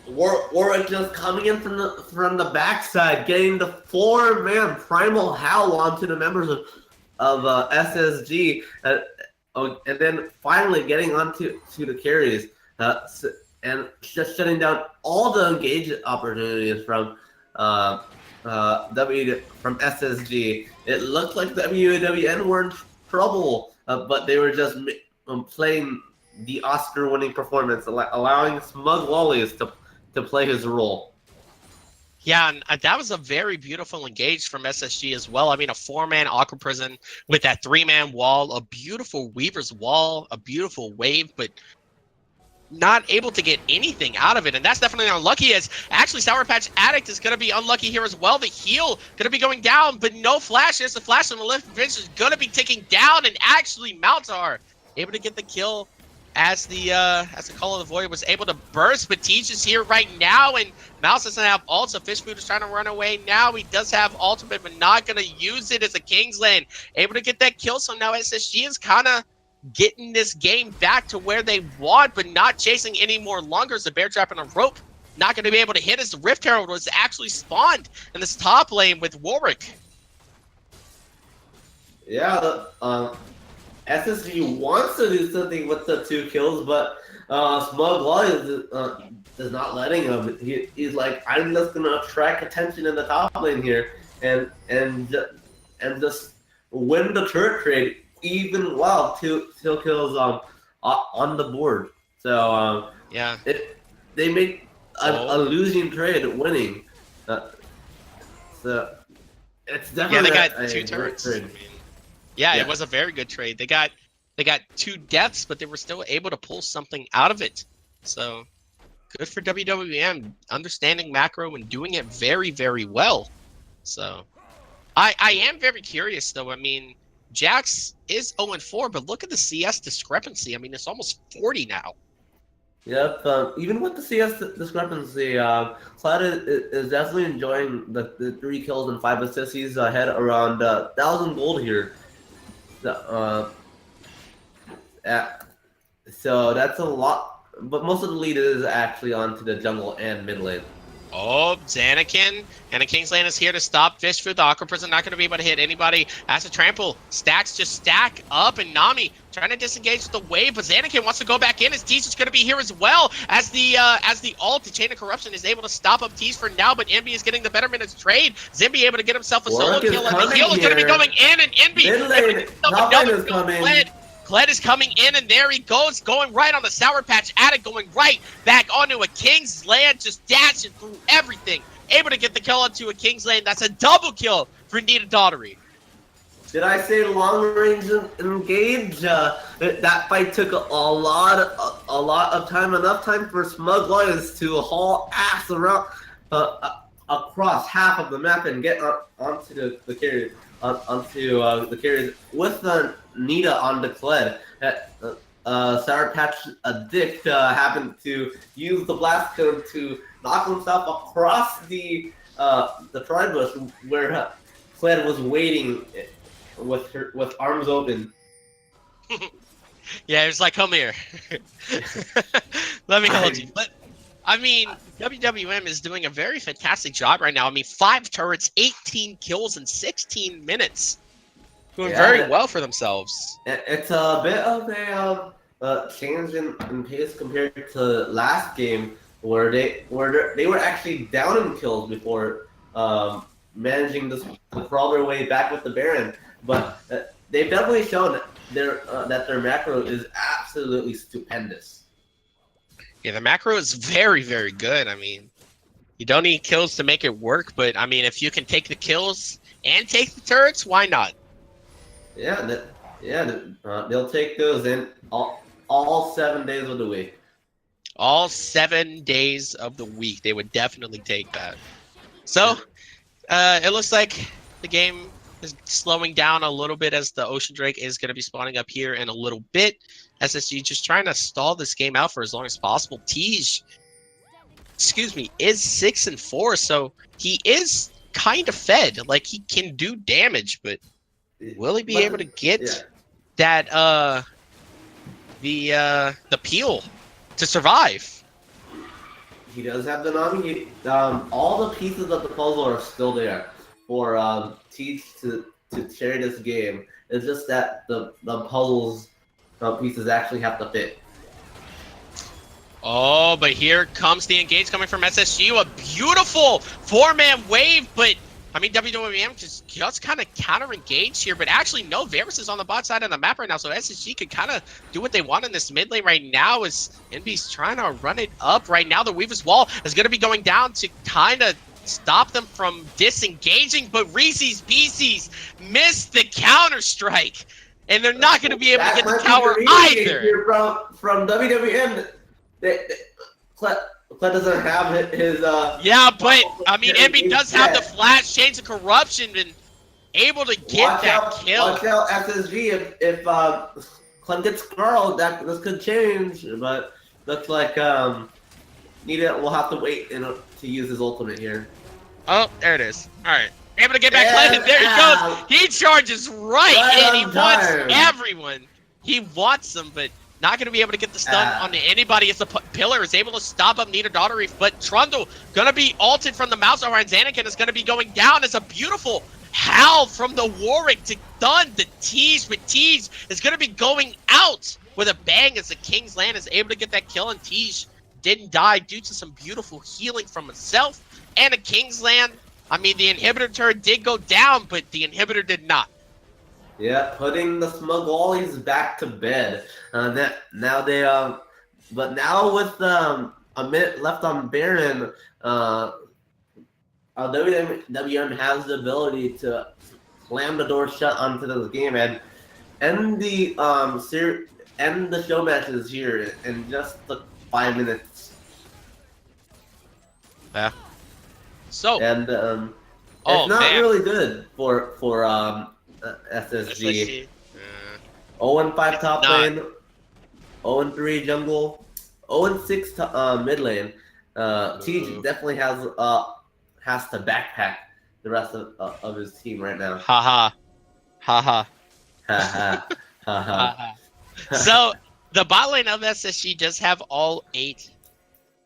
Warwick just coming in from the backside, getting the 4-man primal howl onto the members of SSG, and then finally getting onto the carries, and just shutting down all the engage opportunities from SSG. It looked like WWN were in trouble, but they were just playing the Oscar-winning performance, allowing Smug Lollies to play his role.
Yeah, and that was a very beautiful engage from SSG as well. I mean, a 4-man Aqua Prison with that 3-man wall, a beautiful Weaver's Wall, a beautiful wave, but not able to get anything out of it, and that's definitely unlucky, as actually Sour Patch Addict is going to be unlucky here as well. The heal going to be going down, but no flash. There's the flash on the left. Vince is going to be taking down, and actually Malzahar able to get the kill as the Call of the Void was able to burst. But Teach is here right now, and Mouse doesn't have ult, so Fish Food is trying to run away now. He does have ultimate, but not going to use it as a Kingsland. Able to get that kill, so now SSG is kind of getting this game back to where they want, but not chasing any more longer. As the Bear Trap and a rope not going to be able to hit as the Rift Herald was actually spawned in this top lane with Warwick.
Yeah, SSG wants to do something with the 2 kills, but Smug Law is not letting him. He's like, I'm just gonna attract attention in the top lane here, and just win the turret trade, even while 2 kills on the board. So
yeah,
they make a losing trade winning. So it's definitely
they got 2 turrets.
Trade.
Yeah, it was a very good trade. They got 2 deaths, but they were still able to pull something out of it. So good for WWM, understanding macro and doing it very, very well. So I am very curious though. I mean, Jax is 0-4, but look at the CS discrepancy. I mean, it's almost 40 now.
Yep, even with the CS discrepancy, Cloud is definitely enjoying the 3 kills and 5 assists. He's ahead around 1,000 gold here. So that's a lot, but most of the lead is actually onto the jungle and mid lane.
Oh, Zanakin and a Kingsland is here to stop Fish Food. The Aqua Prison not going to be able to hit anybody. As a trample, stacks just stack up, and Nami trying to disengage the wave, but Zanakin wants to go back in. His Tease is going to be here as well as the ult. The Chain of Corruption is able to stop up Tease for now, but Envy is getting the betterment of trade. Zimby able to get himself a solo kill, and the heal is going to be going in, and Envy
mid lane, top lane is coming.
Kled is coming in, and there he goes, going right on the Sour Patch Addict, going right back onto a King's Land, just dashing through everything. Able to get the kill onto a King's Land. That's a double kill for Nita Daughtery.
Did I say long range engage? That fight took a lot of time, enough time for Smug Lions to haul ass around across half of the map and get onto the carrier. Onto the carriers with Nita on the Kled. Sour Patch Addict happened to use the blast cone to knock himself across the tri bush where Kled was waiting with arms open.
Yeah, it was like, come here. Let me hold you. But I mean, WWM is doing a very fantastic job right now. I mean, 5 turrets, 18 kills in 16 minutes. Doing very well for themselves.
It's a bit of a change in pace compared to last game. where they were actually down in kills before managing to crawl their way back with the Baron. But they've definitely shown that their macro is absolutely stupendous.
Yeah, the macro is very, very good. I mean, you don't need kills to make it work, but I mean, if you can take the kills and take the turrets, why not?
Yeah, they'll take those in all 7 days of the week.
All 7 days of the week, they would definitely take that. So, it looks like the game is slowing down a little bit as the Ocean Drake is going to be spawning up here in a little bit. SSG just trying to stall this game out for as long as possible. Tej, excuse me, is 6-4, so he is kind of fed. Like, he can do damage, but will he be able to get that the peel to survive?
He does have the Nami. All the pieces of the puzzle are still there for Teach to carry this game. It's just that the puzzles pieces actually have to fit.
Oh, but here comes the engage coming from SSG. A beautiful four-man wave, but I mean, WWM just kind of counter-engage here, but actually, no, Varus is on the bot side of the map right now, so SSG could kind of do what they want in this mid lane right now as NB's trying to run it up. Right now, the Weaver's Wall is going to be going down to kind of stop them from disengaging, but Reese's Pieces missed the counter-strike, and they're not going to be able to get the tower either.
From WWM, Clet doesn't have his.
Yeah, but I mean, Envy does have the flash, Chains of Corruption, and able to get that kill.
Watch out, SSG. If Clem gets Carl, this could change. But looks like Nita will have to wait to use his ultimate here.
Oh, there it is. All right, able to get back Clem. There he goes. He charges right and he wants everyone. He wants them, but not going to be able to get the stun on anybody if the pillar is able to stop up Nita Daughtery. But Trundle going to be ulted from the mouse over, and Xanakin is going to be going down as a beautiful howl from the Warwick to stun the Tease. But Tease is going to be going out with a bang as the King's Land is able to get that kill, and Tease didn't die due to some beautiful healing from himself and a King's Land. I mean, the inhibitor turret did go down, but the inhibitor did not.
Yeah, putting the smug wallies back to bed. Now they but now with a minute left on Baron, WM has the ability to slam the door shut onto this game and end the show matches here in just 5 minutes.
Yeah. So
and it's not really good for SSG. 0-5 top lane, 0-3 jungle, 0-6 mid lane. Tej definitely has to backpack the rest of his team right now.
Haha.
Ha ha.
So the bot lane of SSG does have all 8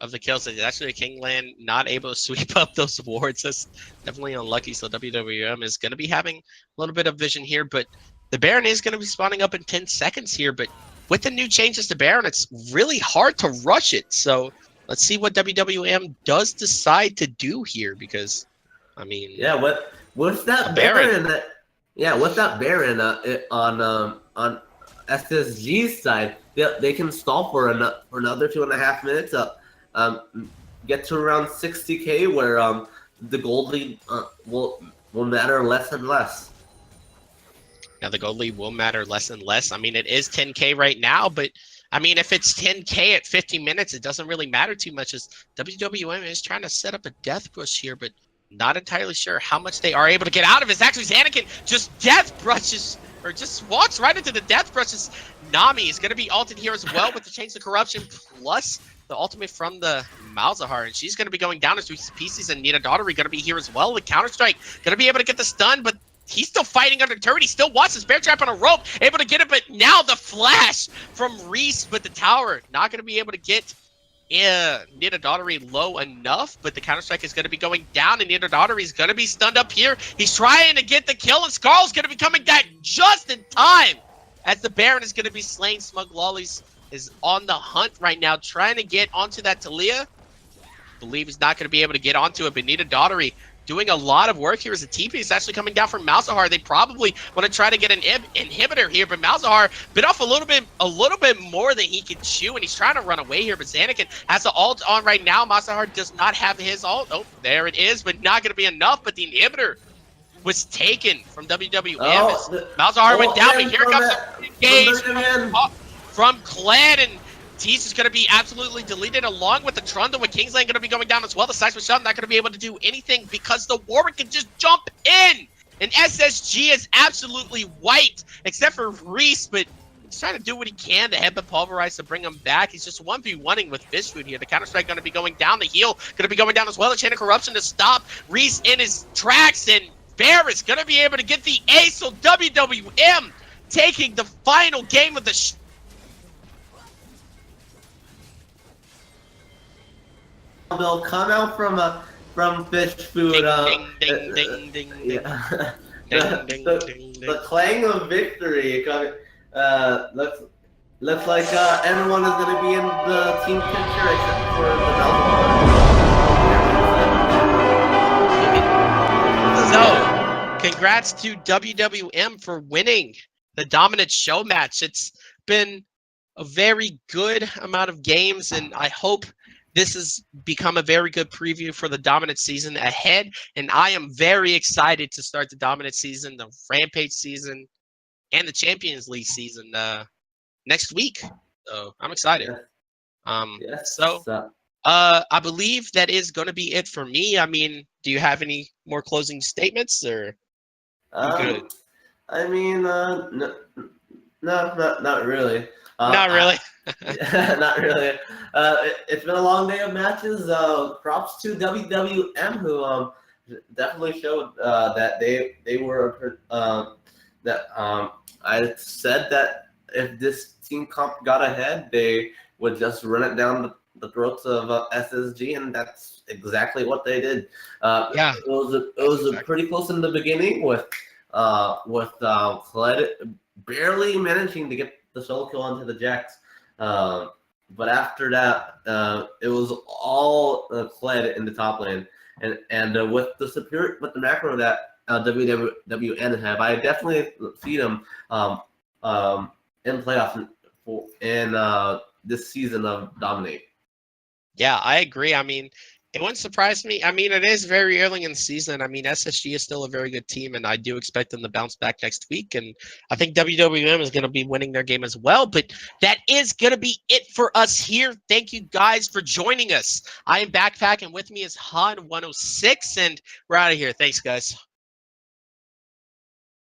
of the kills. It's actually a King Land not able to sweep up those wards. That's definitely unlucky. So WWM is going to be having a little bit of vision here, but the Baron is going to be spawning up in 10 seconds here. But with the new changes to Baron, it's really hard to rush it. So let's see what WWM does decide to do here, because I mean,
yeah, what's that Baron? What's that Baron on SSG's side? They can stall for another 2.5 minutes. Get to around 60k, where the gold lead will matter less and less.
Now the gold lead will matter less and less. I mean, it is 10k right now, but I mean, if it's 10k at 50 minutes, it doesn't really matter too much, as WWM is trying to set up a death push here, but not entirely sure how much they are able to get out of it. It's actually Xanakin just death brushes, or just walks right into the death brushes. Nami is going to be ulted here as well with the Chains of Corruption, plus the ultimate from the Malzahar, and she's going to be going down as pieces, and Nita Daughtery going to be here as well. The counter-strike going to be able to get the stun, but he's still fighting under turret. He still wants his bear trap on a rope, able to get it, but now the flash from Reese, but the tower not going to be able to get Nita Daughtery low enough, but the counter-strike is going to be going down, and Nita Daughtery is going to be stunned up here. He's trying to get the kill, and Skarl's going to be coming back just in time as the Baron is going to be slain. Smug Lollies is on the hunt right now, trying to get onto that Talia. believe he's not going to be able to get onto it. Benita Daughtery doing a lot of work here as a TP is actually coming down from Malzahar. They probably want to try to get an inhibitor here, but Malzahar bit off a little bit more than he can chew, and he's trying to run away here. But Zanakin has the ult on right now. Malzahar does not have his ult. Oh, there it is, but not going to be enough. But the inhibitor was taken from WWM. Malzahar went down, but here comes the engage from Clan, and Tease is going to be absolutely deleted along with the Trundle, with King's Lane going to be going down as well. The Seismic Shot not going to be able to do anything because the Warwick can just jump in. And SSG is absolutely white, except for Reese, but he's trying to do what he can to headbutt Pulverize to bring him back. He's just 1v1ing with Fish Food here. The Counter-Strike going to be going down. The heal going to be going down as well. The Chain of Corruption to stop Reese in his tracks, and Bear is going to be able to get the ace. So WWM taking the final game of the
They'll come out from Fish Food.
Ding, ding, ding, ding, ding,
Yeah.
ding, ding,
the,
ding, ding.
the clang of victory coming. Looks like everyone is going to be in the team picture except for the
So, congrats to WWM for winning the dominant show match. It's been a very good amount of games, and I hope this has become a very good preview for the dominant season ahead. And I am very excited to start the dominant season, the Rampage season, and the Champions League season next week. So I'm excited.
Yes.
So I believe that is going to be it for me. I mean, do you have any more closing statements, or you good?
I mean, no, not really.
Not really.
Not really. It's been a long day of matches. Props to WWM, who definitely showed that they were I said that if this team comp got ahead, they would just run it down the throats of SSG, and that's exactly what they did.
Yeah,
it was pretty close in the beginning with Kled barely managing to get the solo kill onto the Jax. But after that, it was all Kled in the top lane, and with the macro that WWN have, I definitely see them in playoffs in this season of Dominate.
Yeah, I agree. I mean, it wouldn't surprise me. I mean, it is very early in the season. I mean, SSG is still a very good team, and I do expect them to bounce back next week. And I think WWM is going to be winning their game as well. But that is going to be it for us here. Thank you guys for joining us. I am Backpack, and with me is Han106, and we're out of here. Thanks, guys.